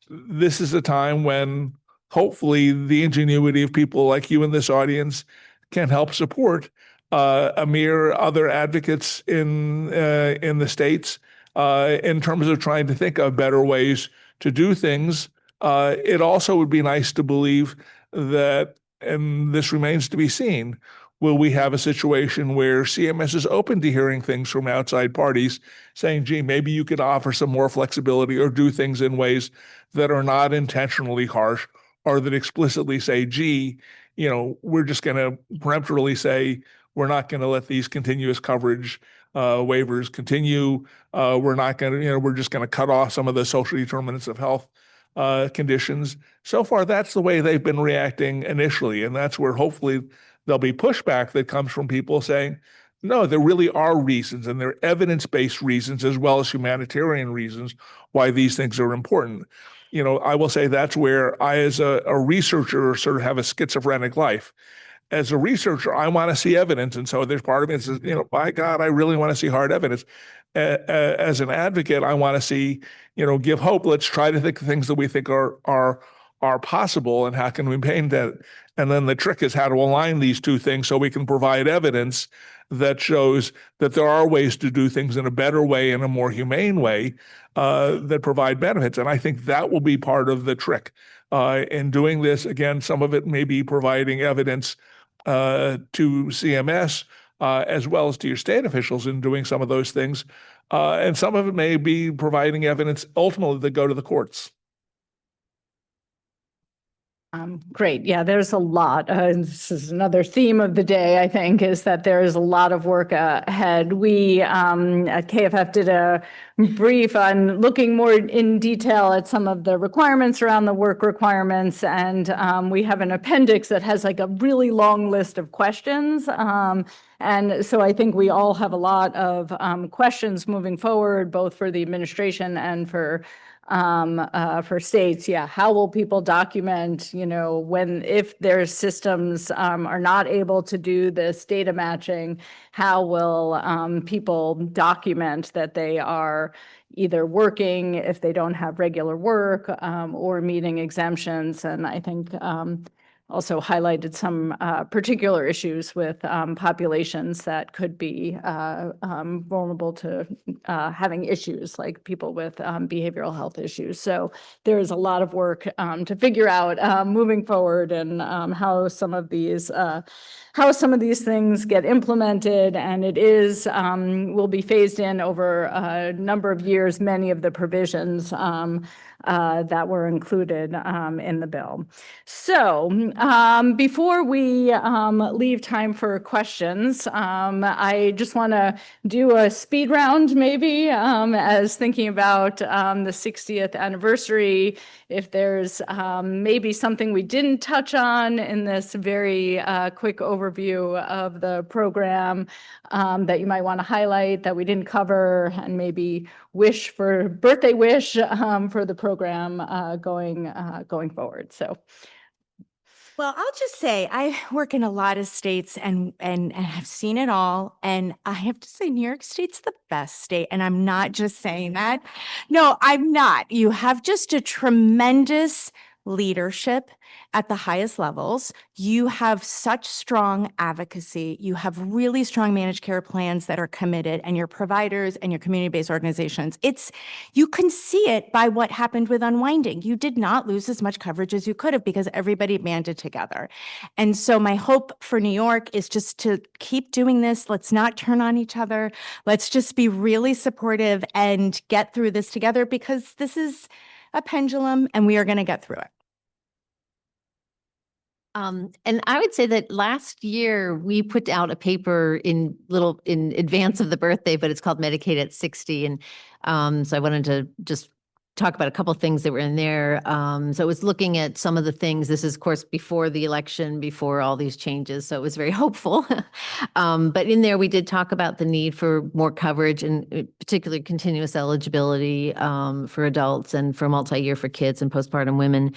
this is a time when hopefully the ingenuity of people like you in this audience can help support Amir, other advocates in the states in terms of trying to think of better ways to do things. It also would be nice to believe that, and this remains to be seen, will we have a situation where CMS is open to hearing things from outside parties saying, gee, maybe you could offer some more flexibility or do things in ways that are not intentionally harsh, or that explicitly say, gee, we're just going to peremptorily say, we're not going to let these continuous coverage waivers continue. We're not going to, we're just going to cut off some of the social determinants of health conditions. So far, that's the way they've been reacting initially. And that's where hopefully there'll be pushback that comes from people saying, no, there really are reasons, and there are evidence-based reasons as well as humanitarian reasons why these things are important. I will say that's where I, as a researcher, sort of have a schizophrenic life. As a researcher, I want to see evidence. And so there's part of me that says, by God, I really want to see hard evidence. As an advocate, I want to see, give hope. Let's try to think of things that we think are possible, and how can we paint that? And then the trick is how to align these two things so we can provide evidence that shows that there are ways to do things in a better way, in a more humane way, that provide benefits. And I think that will be part of the trick. In doing this, again, some of it may be providing evidence to CMS, as well as to your state officials in doing some of those things. And some of it may be providing evidence ultimately that go to the courts. Great. Yeah, there's a lot. This is another theme of the day, I think, is that there is a lot of work ahead. We at KFF did a brief on looking more in detail at some of the requirements around the work requirements. And we have an appendix that has like a really long list of questions. And so I think we all have a lot of questions moving forward, both for the administration and for states. Yeah, how will people document, if their systems are not able to do this data matching, how will people document that they are either working if they don't have regular work or meeting exemptions? And I think also highlighted some particular issues with populations that could be vulnerable to having issues, like people with behavioral health issues. So there is a lot of work to figure out moving forward, and how some of these things get implemented. And it is will be phased in over a number of years, many of the provisions that were included in the bill. So before we leave time for questions, I just want to do a speed round, maybe, as thinking about the 60th anniversary. If there's maybe something we didn't touch on in this very quick overview of the program that you might want to highlight that we didn't cover, and maybe birthday wish for the program going forward. So. Well, I'll just say I work in a lot of states and have seen it all. And I have to say, New York State's the best state. And I'm not just saying that. No, I'm not. You have just a tremendous leadership at the highest levels. You have such strong advocacy. You have really strong managed care plans that are committed, and your providers and your community-based organizations. You can see it by what happened with unwinding. You did not lose as much coverage as you could have because everybody banded together. And so my hope for New York is just to keep doing this. Let's not turn on each other. Let's just be really supportive and get through this together, because this is a pendulum and we are going to get through it. And I would say that last year we put out a paper in advance of the birthday, but it's called Medicaid at 60. And so I wanted to just talk about a couple of things that were in there. So it was looking at some of the things. This is, of course, before the election, before all these changes. So it was very hopeful. But in there, we did talk about the need for more coverage, and particularly continuous eligibility for adults and for multi-year for kids and postpartum women.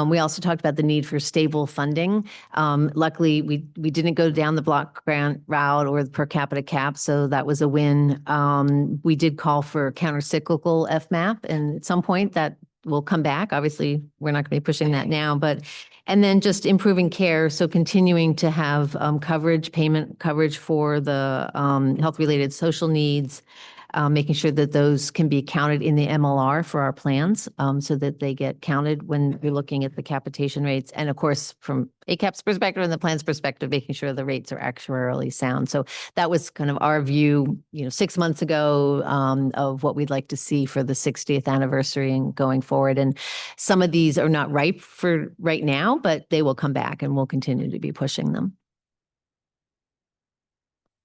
We also talked about the need for stable funding. Luckily, we didn't go down the block grant route or the per capita cap, so that was a win. We did call for counter-cyclical FMAP, and at some point that will come back. Obviously, we're not going to be pushing that now, and then just improving care. So continuing to have payment coverage for the health-related social needs, making sure that those can be counted in the MLR for our plans, so that they get counted when we're looking at the capitation rates. And of course, from ACAP's perspective and the plan's perspective, making sure the rates are actuarially sound. So that was kind of our view, 6 months ago, of what we'd like to see for the 60th anniversary and going forward. And some of these are not ripe for right now, but they will come back, and we'll continue to be pushing them.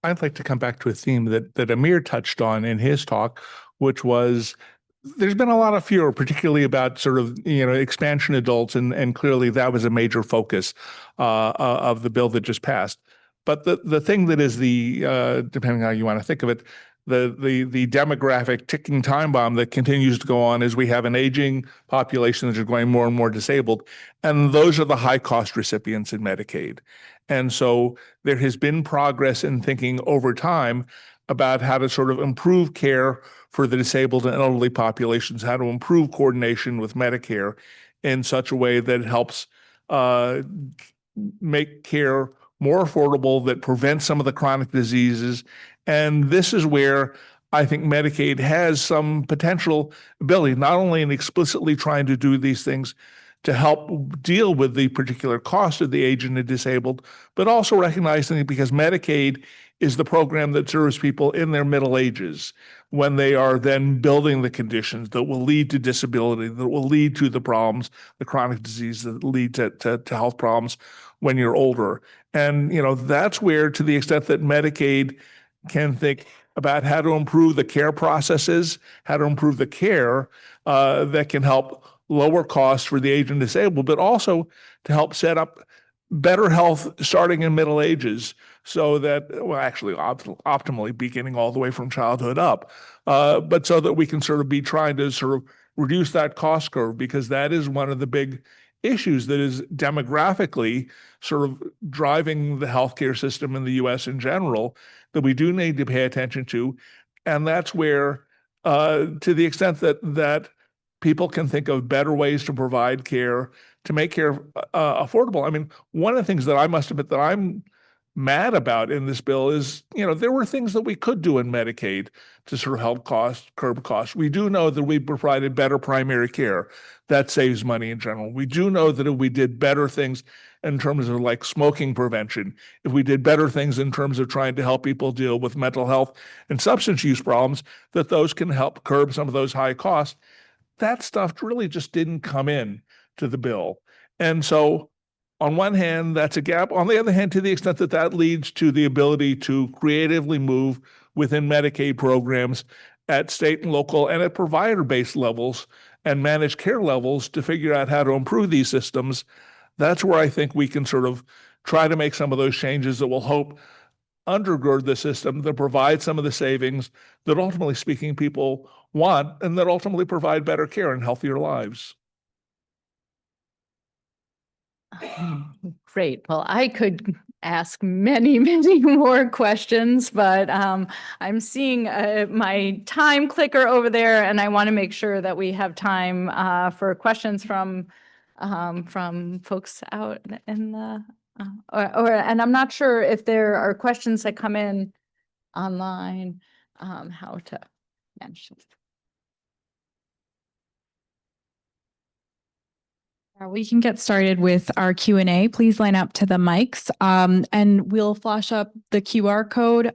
I'd like to come back to a theme that Amir touched on in his talk, which was there's been a lot of fear, particularly about sort of, expansion adults, and clearly that was a major focus of the bill that just passed. But the thing that is depending on how you want to think of it, the demographic ticking time bomb that continues to go on is we have an aging population that is going more and more disabled, and those are the high cost recipients in Medicaid. And so there has been progress in thinking over time about how to sort of improve care for the disabled and elderly populations, how to improve coordination with Medicare in such a way that it helps make care more affordable, that prevents some of the chronic diseases. And this is where I think Medicaid has some potential ability, not only in explicitly trying to do these things to help deal with the particular cost of the aged and disabled, but also recognizing it because Medicaid is the program that serves people in their middle ages when they are then building the conditions that will lead to disability, that will lead to the problems, the chronic disease that lead to health problems when you're older. And, that's where, to the extent that Medicaid can think about how to improve the care processes, how to improve the care that can help lower costs for the aged and disabled, but also to help set up better health starting in middle ages so that, well, actually optimally beginning all the way from childhood up, but so that we can sort of be trying to sort of reduce that cost curve, because that is one of the big issues that is demographically sort of driving the healthcare system in the U.S. in general that we do need to pay attention to. And that's where, to the extent that people can think of better ways to provide care, to make care affordable. I mean, one of the things that I must admit that I'm mad about in this bill is, there were things that we could do in Medicaid to sort of help curb costs. We do know that we provided better primary care. That saves money in general. We do know that if we did better things in terms of like smoking prevention, if we did better things in terms of trying to help people deal with mental health and substance use problems, that those can help curb some of those high costs. That stuff really just didn't come in to the bill. And so on one hand, that's a gap. On the other hand, to the extent that that leads to the ability to creatively move within Medicaid programs at state and local and at provider-based levels and managed care levels to figure out how to improve these systems, that's where I think we can sort of try to make some of those changes that will hope undergird the system, that provide some of the savings that ultimately speaking people want, and that ultimately provide better care and healthier lives. Great. Well, I could ask many, many more questions, but I'm seeing my time clicker over there, and I want to make sure that we have time for questions from folks out in the and I'm not sure if there are questions that come in online, how to manage this. We can get started with our Q&A. Please line up to the mics, and we'll flash up the QR code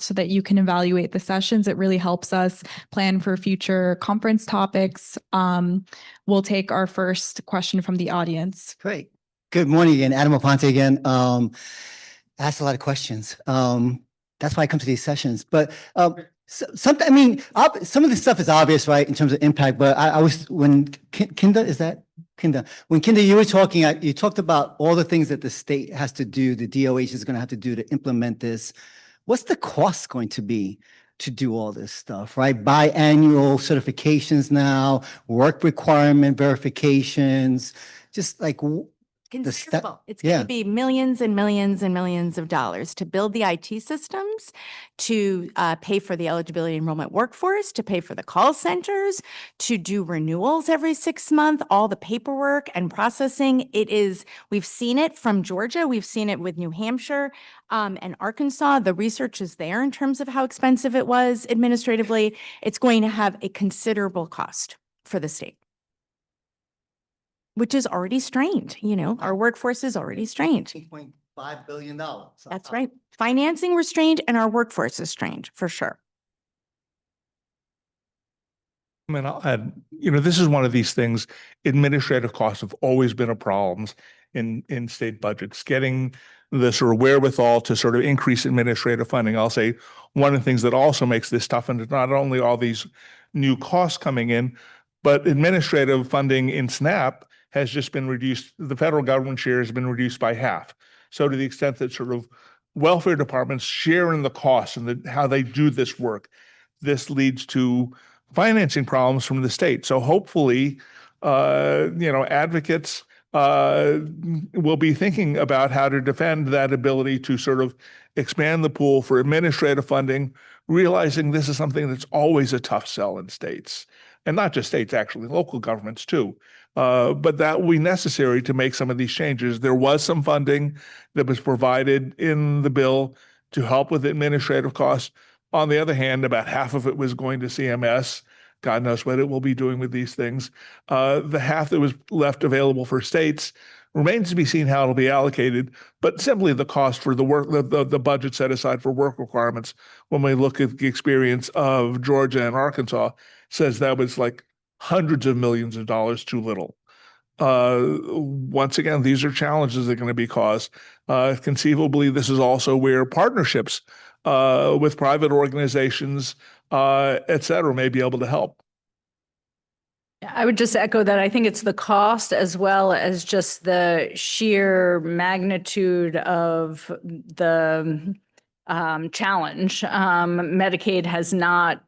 so that you can evaluate the sessions. It really helps us plan for future conference topics. We'll take our first question from the audience. Great. Good morning again. Adam Aponte again. Asked a lot of questions. That's why I come to these sessions. But some of this stuff is obvious, right, in terms of impact. But I was, when Kinda, when Kinda, you were talking, you talked about all the things that the state has to do, the DOH is going to have to do to implement this. What's the cost going to be to do all this stuff, right? Biannual certifications now, work requirement verifications, just like Considerable. It's going to be millions and millions and millions of dollars to build the IT systems, to pay for the eligibility enrollment workforce, to pay for the call centers, to do renewals every 6 months, all the paperwork and processing. We've seen it from Georgia. We've seen it with New Hampshire and Arkansas. The research is there in terms of how expensive it was administratively. It's going to have a considerable cost for the state, which is already strained. Our workforce is already strained. $2.5 billion. That's right. Financing restrained and our workforce is strained for sure. I mean, I'll add, this is one of these things. Administrative costs have always been a problem in state budgets. Getting the sort of wherewithal to sort of increase administrative funding. I'll say one of the things that also makes this tough, and not only all these new costs coming in, but administrative funding in SNAP has just been reduced. The federal government share has been reduced by half. So to the extent that sort of welfare departments share in the costs and how they do this work, this leads to financing problems from the state. So hopefully, advocates will be thinking about how to defend that ability to sort of expand the pool for administrative funding realizing this is something that's always a tough sell in states, and not just states, actually, local governments too. But that will be necessary to make some of these changes. There was some funding that was provided in the bill to help with administrative costs. On the other hand, about half of it was going to CMS. God knows what it will be doing with these things. The half that was left available for states remains to be seen how it'll be allocated, but simply the cost for the work, the budget set aside for work requirements, when we look at the experience of Georgia and Arkansas, says that was like hundreds of millions of dollars too little. Once again, these are challenges that are going to be caused. Conceivably, this is also where partnerships with private organizations, et cetera, may be able to help. I would just echo that. I think it's the cost as well as just the sheer magnitude of the challenge. Medicaid has not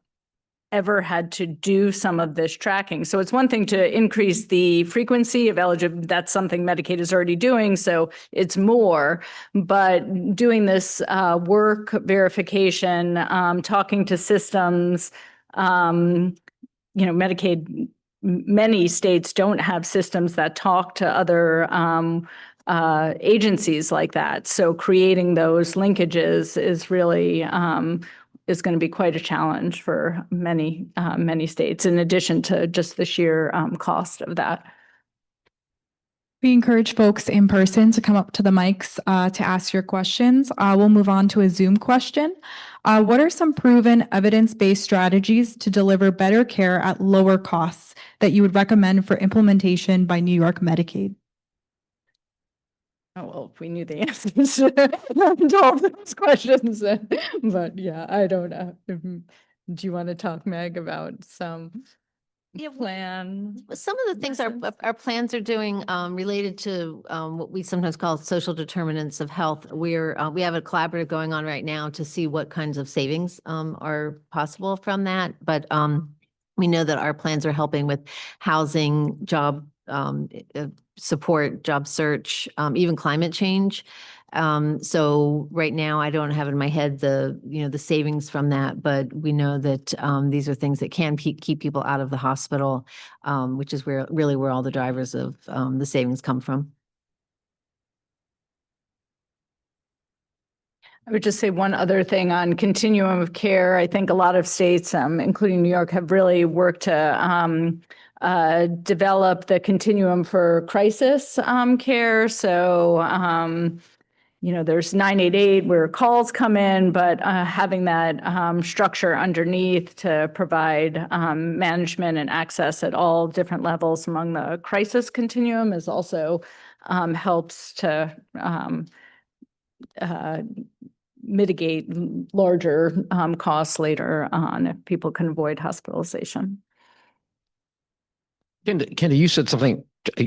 ever had to do some of this tracking. So it's one thing to increase the frequency of eligibility. That's something Medicaid is already doing, so it's more. But doing this work verification, talking to systems, Medicaid, many states don't have systems that talk to other agencies like that. So creating those linkages is really is going to be quite a challenge for many states, in addition to just the sheer cost of that. We encourage folks in person to come up to the mics to ask your questions. We'll move on to a Zoom question. What are some proven evidence-based strategies to deliver better care at lower costs that you would recommend for implementation by New York Medicaid? Oh, well, if we knew the answers to all those questions, but yeah, I don't know. Do you want to talk, Meg, about some plan? Some of the things our plans are doing related to what we sometimes call social determinants of health. We have a collaborative going on right now to see what kinds of savings are possible from that. But we know that our plans are helping with housing, job support, job search, even climate change. So right now I don't have in my head the savings from that, but we know that these are things that can keep people out of the hospital, which is where all the drivers of the savings come from. I would just say one other thing on continuum of care. I think a lot of states, including New York, have really worked to develop the continuum for crisis care. So, there's 988 where calls come in, but having that structure underneath to provide management and access at all different levels among the crisis continuum is also helps to mitigate larger costs later on if people can avoid hospitalization. Kendi, you said something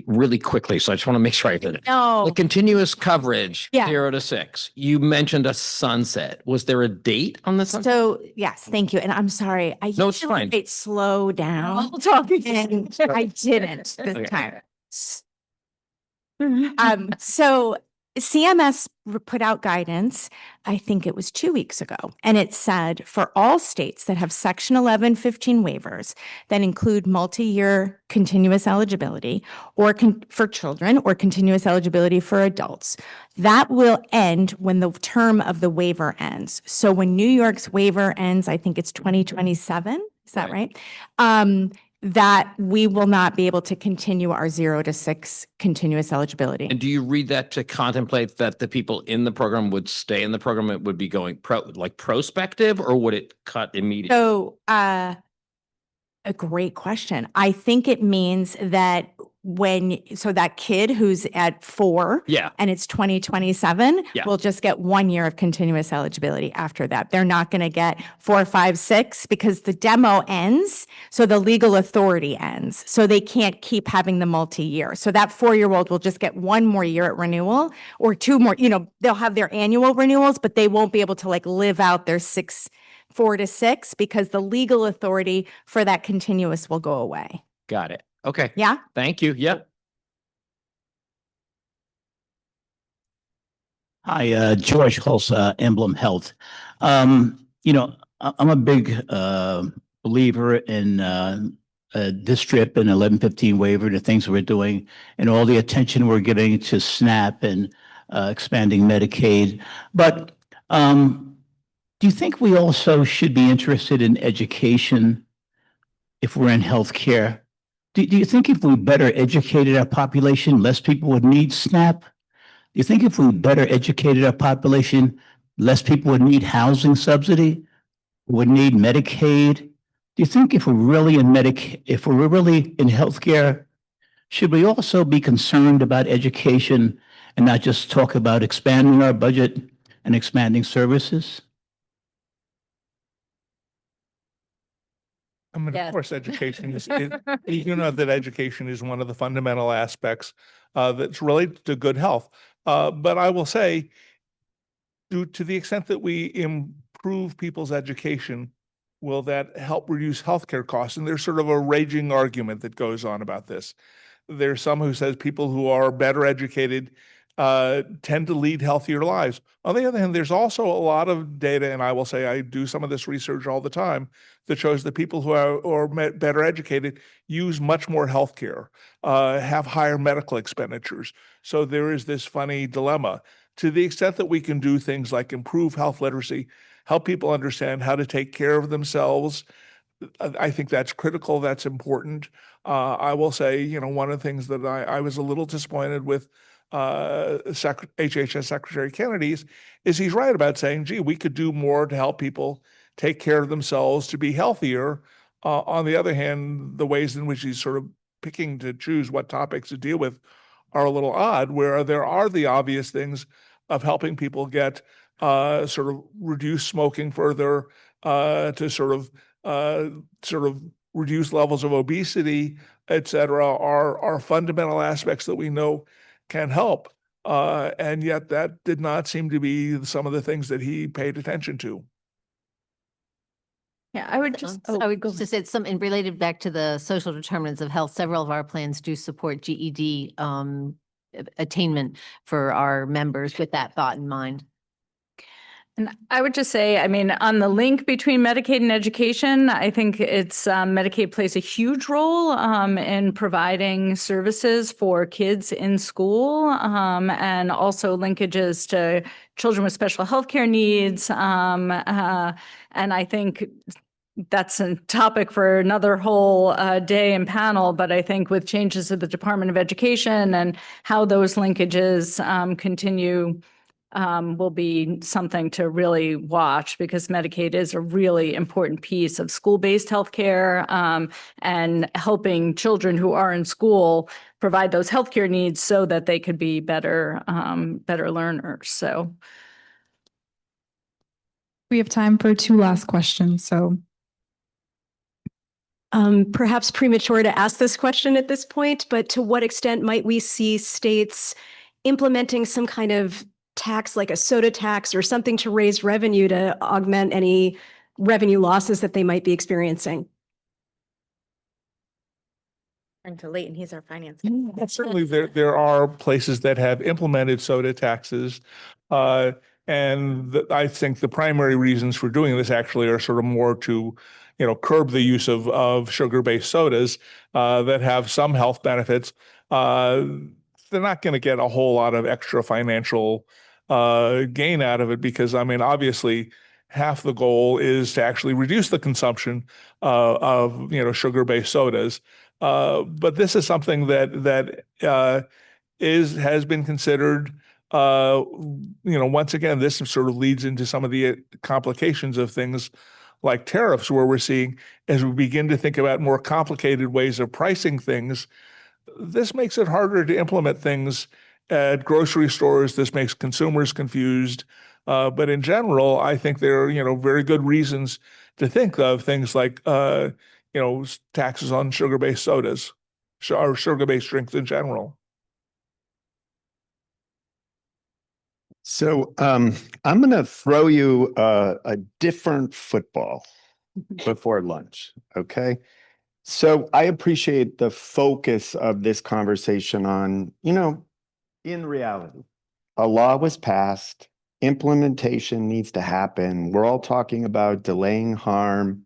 really quickly, so I just want to make sure I did it. No. The continuous coverage, Yeah. 0 to 6. You mentioned a sunset. Was there a date on the sunset? So, yes, thank you. And I'm sorry. I No, it's usually fine. write slow down. All talking. And I didn't this Okay. time. So CMS put out guidance, I think it was 2 weeks ago, and it said for all states that have Section 1115 waivers that include multi-year continuous eligibility or for children or continuous eligibility for adults, that will end when the term of the waiver ends. So when New York's waiver ends, I think it's 2027, is that right? That we will not be able to continue our 0 to 6 continuous eligibility. And do you read that to contemplate that the people in the program would stay in the program? It would be going prospective, or would it cut immediately? So, a great question. I think it means that so that kid who's at 4 Yeah. and it's 2027 Yeah. will just get 1 year of continuous eligibility after that. They're not going to get 4, 5, 6 because the demo ends. So the legal authority ends. So they can't keep having the multi-year. So that 4-year-old will just get 1 more year at renewal or 2 more, they'll have their annual renewals, but they won't be able to live out their 4 to 6 because the legal authority for that continuous will go away. Got it. Okay. Yeah. Thank you. Yeah. Hi, George Hulse, Emblem Health. I'm a big believer in this trip and 1115 waiver, the things we're doing, and all the attention we're giving to SNAP and expanding Medicaid. But do you think we also should be interested in education if we're in healthcare? Do you think if we better educated our population, less people would need SNAP? Do you think if we better educated our population, less people would need housing subsidy, would need Medicaid? Do you think if we're really in if we're really in healthcare, should we also be concerned about education and not just talk about expanding our budget and expanding services? I mean, Yes. of course, education is, you know, that education is one of the fundamental aspects that's related to good health. But I will say, to the extent that we improve people's education, will that help reduce healthcare costs? And there's sort of a raging argument that goes on about this. There's some who says people who are better educated tend to lead healthier lives. On the other hand, there's also a lot of data, and I will say I do some of this research all the time, that shows that people who are better educated use much more healthcare, have higher medical expenditures. So there is this funny dilemma. To the extent that we can do things like improve health literacy, help people understand how to take care of themselves, I think that's critical. That's important. I will say, you know, one of the things that I was a little disappointed with HHS Secretary Kennedy is he's right about saying, gee, we could do more to help people take care of themselves, to be healthier. On the other hand, the ways in which he's sort of picking to choose what topics to deal with are a little odd, where there are the obvious things of helping people get sort of reduce smoking further, to sort of reduce levels of obesity, et cetera, are fundamental aspects that we know can help. And yet that did not seem to be some of the things that he paid attention to. Yeah, I would just, I would go just say something related back to the social determinants of health. Several of our plans do support GED attainment for our members with that thought in mind. And I would just say, I mean, on the link between Medicaid and education, I think it's Medicaid plays a huge role in providing services for kids in school, and also linkages to children with special healthcare needs. And I think that's a topic for another whole day and panel, but I think with changes to the Department of Education and how those linkages continue, will be something to really watch, because Medicaid is a really important piece of school-based healthcare, and helping children who are in school provide those healthcare needs so that they could be better learners. So We have time for two last questions, so. Perhaps premature to ask this question at this point, but to what extent might we see states implementing some kind of tax, like a soda tax or something, to raise revenue to augment any revenue losses that they might be experiencing? And to Leighton, he's our finance. Certainly, there are places that have implemented soda taxes. And I think the primary reasons for doing this actually are sort of more to, you know, curb the use of sugar-based sodas that have some health benefits. They're not going to get a whole lot of extra financial gain out of it, because, I mean, obviously, half the goal is to actually reduce the consumption of, you know, sugar-based sodas. But this is something that has been considered. You know, once again, this sort of leads into some of the complications of things like tariffs, where we're seeing, as we begin to think about more complicated ways of pricing things, this makes it harder to implement things at grocery stores. This makes consumers confused. But in general, I think there are, you know, very good reasons to think of things like, you know, taxes on sugar-based sodas or sugar-based drinks in general. So I'm going to throw you a different football before lunch. Okay. So I appreciate the focus of this conversation on, you know, in reality, a law was passed, Implementation needs to happen. We're all talking about delaying harm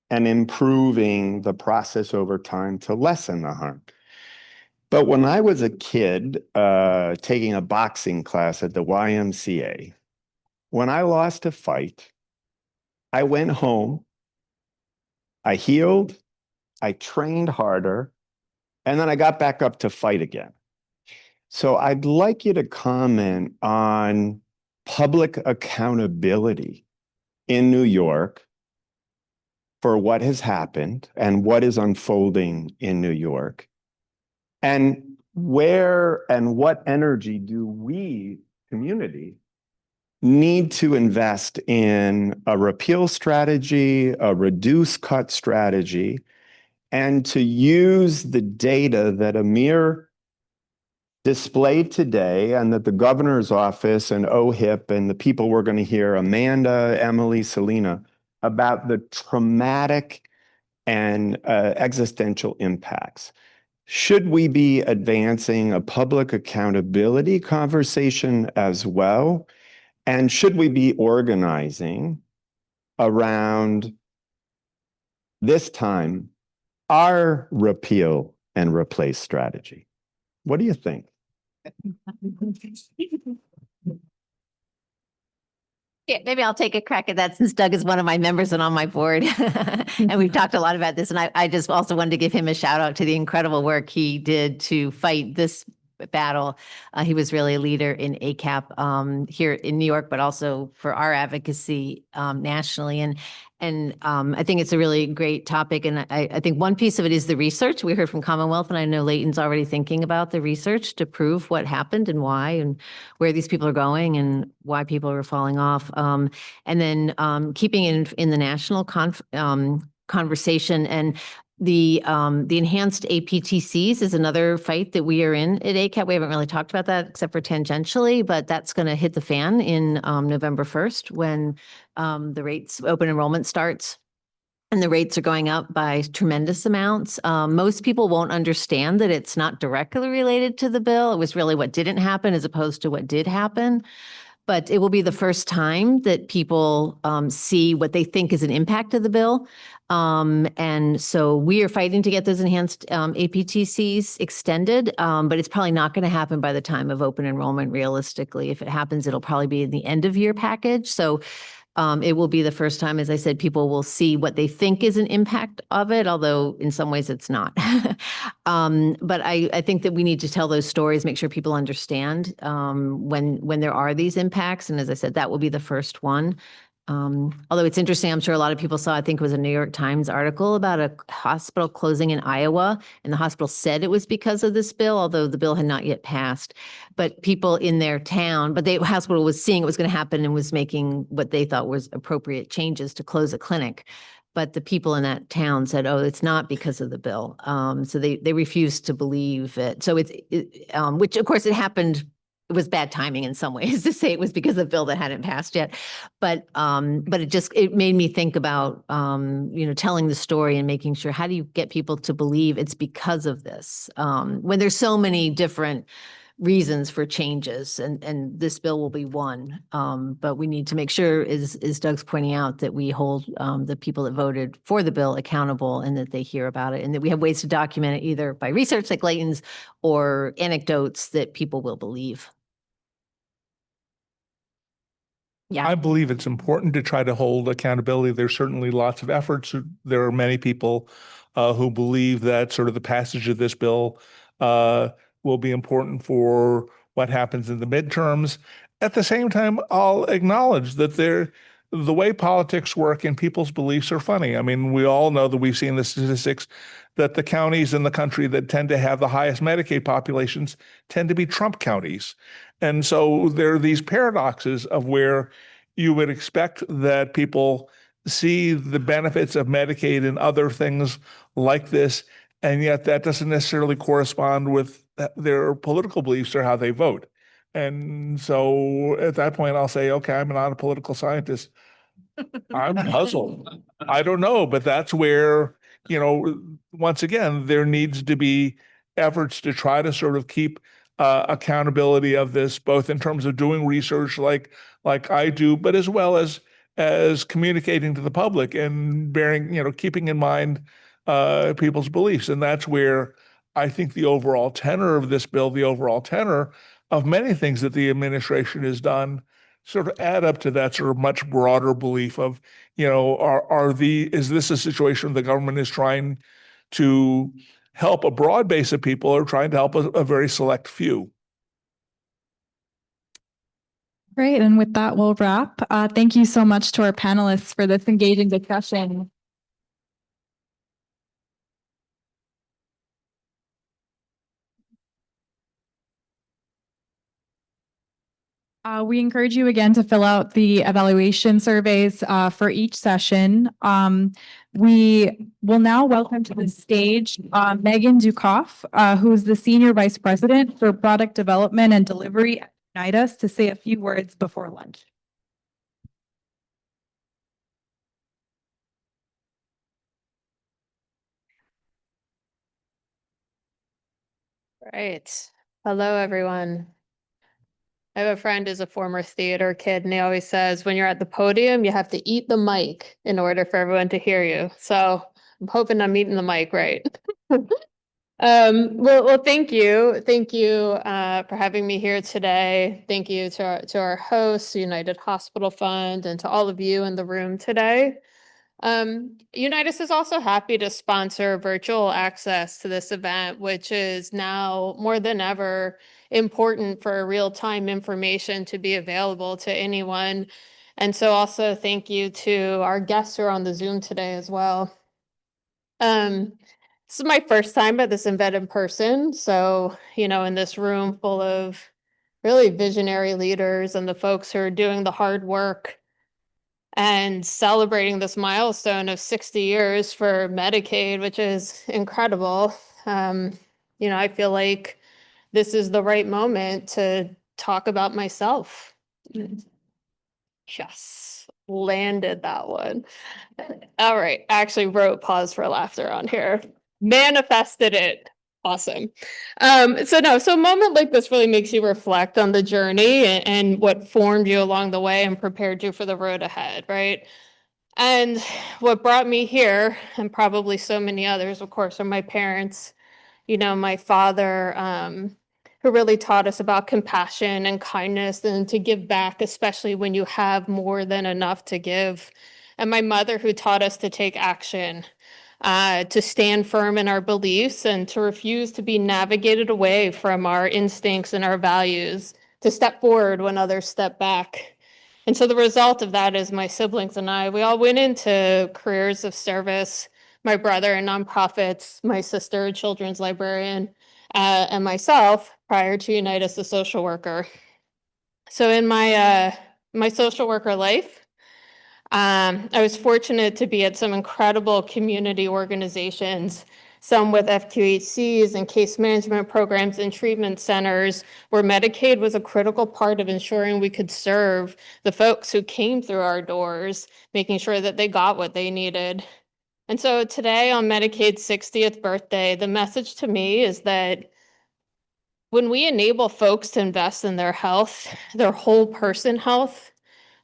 and improving the process over time to lessen the harm. But when I was a kid taking a boxing class at the YMCA, when I lost a fight, I went home, I healed, I trained harder, and then I got back up to fight again. So I'd like you to comment on public accountability in New York for what has happened and what is unfolding in New York. And where and what energy do we, community, need to invest in a repeal strategy, a reduce cut strategy, and to use the data that Amir displayed today and that the governor's office and OHIP and the people we're going to hear, Amanda, Emily, Selena, about the traumatic and existential impacts. Should we be advancing a public accountability conversation as well? And should we be organizing around this time our repeal and replace strategy? What do you think? Yeah, maybe I'll take a crack at that since Doug is one of my members and on my board. And we've talked a lot about this. And I just also wanted to give him a shout out to the incredible work he did to fight this battle. He was really a leader in ACAP here in New York, but also for our advocacy nationally. And I think it's a really great topic. And I think one piece of it is the research. We heard from Commonwealth, and I know Leighton's already thinking about the research to prove what happened and why and where these people are going and why people are falling off. And then keeping it in the national conversation. And the enhanced APTCs is another fight that we are in at ACAP. We haven't really talked about that except for tangentially, but that's going to hit the fan in November 1st when the rates open enrollment starts. And the rates are going up by tremendous amounts. Most people won't understand that it's not directly related to the bill. It was really what didn't happen as opposed to what did happen. But it will be the first time that people see what they think is an impact of the bill. And so we are fighting to get those enhanced APTCs extended, but it's probably not going to happen by the time of open enrollment realistically. If it happens, it'll probably be in the end of year package. So it will be the first time, as I said, people will see what they think is an impact of it, although in some ways it's not. But I think that we need to tell those stories, make sure people understand when there are these impacts. And as I said, that will be the first one. Although it's interesting, I'm sure a lot of people saw, I think it was a New York Times article about a hospital closing in Iowa, and the hospital said it was because of this bill, although the bill had not yet passed. But people in their town, but the hospital was seeing it was going to happen and was making what they thought was appropriate changes to close a clinic. But the people in that town said, oh, it's not because of the bill. So they refused to believe it. So which of course it happened. It was bad timing in some ways to say it was because of the bill that hadn't passed yet. But it made me think about, telling the story and making sure, how do you get people to believe it's because of this? When there's so many different reasons for changes, and this bill will be one. But we need to make sure, as Doug's pointing out, that we hold the people that voted for the bill accountable and that they hear about it and that we have ways to document it either by research like Leighton's or anecdotes that people will believe. Yeah. I believe it's important to try to hold accountability. There's certainly lots of efforts. There are many people who believe that sort of the passage of this bill will be important for what happens in the midterms. At the same time, I'll acknowledge that the way politics work and people's beliefs are funny. I mean, we all know that we've seen the statistics that the counties in the country that tend to have the highest Medicaid populations tend to be Trump counties. And so there are these paradoxes of where you would expect that people see the benefits of Medicaid and other things like this, and yet that doesn't necessarily correspond with their political beliefs or how they vote. And so at that point, I'll say, okay, I'm not a political scientist. I'm puzzled. I don't know, but that's where, once again, there needs to be efforts to try to sort of keep accountability of this, both in terms of doing research like I do, but as well as communicating to the public and keeping in mind people's beliefs. And that's where I think the overall tenor of this bill, the overall tenor of many things that the administration has done, sort of add up to that sort of much broader belief of, is this a situation where the government is trying to help a broad base of people or trying to help a very select few? Great. And with that, we'll wrap. Thank you so much to our panelists for this engaging discussion. We encourage you again to fill out the evaluation surveys for each session. We will now welcome to the stage Megan Dukoff, who is the Senior Vice President for Product Development and Delivery at Unitas, to say a few words before lunch. Right. Hello, everyone. I have a friend who's a former theater kid, and he always says, when you're at the podium, you have to eat the mic in order for everyone to hear you. So I'm hoping I'm eating the mic right. Well, thank you. Thank you for having me here today. Thank you to our hosts, United Hospital Fund, and to all of you in the room today. Unitas is also happy to sponsor virtual access to this event, which is now more than ever important for real-time information to be available to anyone. And so also thank you to our guests who are on the Zoom today as well. This is my first time at this event in person. So, in this room full of really visionary leaders and the folks who are doing the hard work and celebrating this milestone of 60 years for Medicaid, which is incredible. I feel like this is the right moment to talk about myself. Yes, landed that one. All right, actually wrote pause for laughter on here. Manifested it. Awesome. So a moment like this really makes you reflect on the journey and what formed you along the way and prepared you for the road ahead, right? And what brought me here, and probably so many others, of course, are my parents. My father, who really taught us about compassion and kindness and to give back, especially when you have more than enough to give. And my mother, who taught us to take action, to stand firm in our beliefs and to refuse to be navigated away from our instincts and our values, to step forward when others step back. And so the result of that is my siblings and I, we all went into careers of service. My brother in nonprofits, my sister, a children's librarian, and myself, prior to Unitas, a social worker. So in my social worker life, I was fortunate to be at some incredible community organizations, some with FQHCs and case management programs and treatment centers, where Medicaid was a critical part of ensuring we could serve the folks who came through our doors, making sure that they got what they needed. And so today, on Medicaid's 60th birthday, the message to me is that when we enable folks to invest in their health, their whole person health,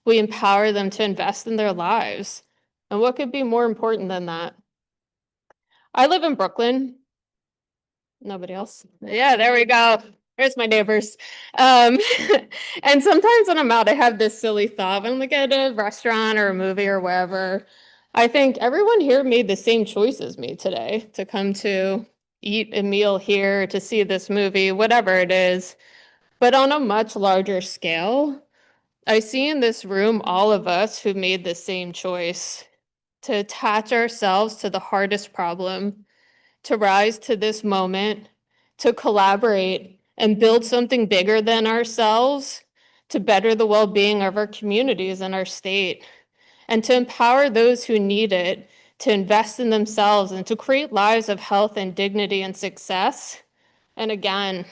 we empower them to invest in their lives. And what could be more important than that? I live in Brooklyn. Nobody else? Yeah, there we go. There's my neighbors. And sometimes when I'm out, I have this silly thought. When I'm like at a restaurant or a movie or wherever, I think everyone here made the same choice as me today to come to eat a meal here, to see this movie, whatever it is. But on a much larger scale, I see in this room all of us who made the same choice to attach ourselves to the hardest problem, to rise to this moment, to collaborate and build something bigger than ourselves, to better the well-being of our communities and our state, and to empower those who need it to invest in themselves and to create lives of health and dignity and success. And again,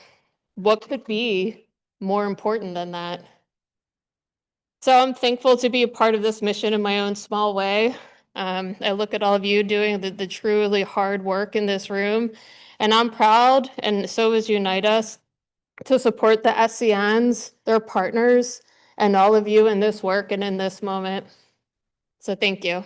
what could be more important than that? So I'm thankful to be a part of this mission in my own small way. I look at all of you doing the truly hard work in this room, and I'm proud, and so is Unitas, to support the SCNs, their partners, and all of you in this work and in this moment. So thank you.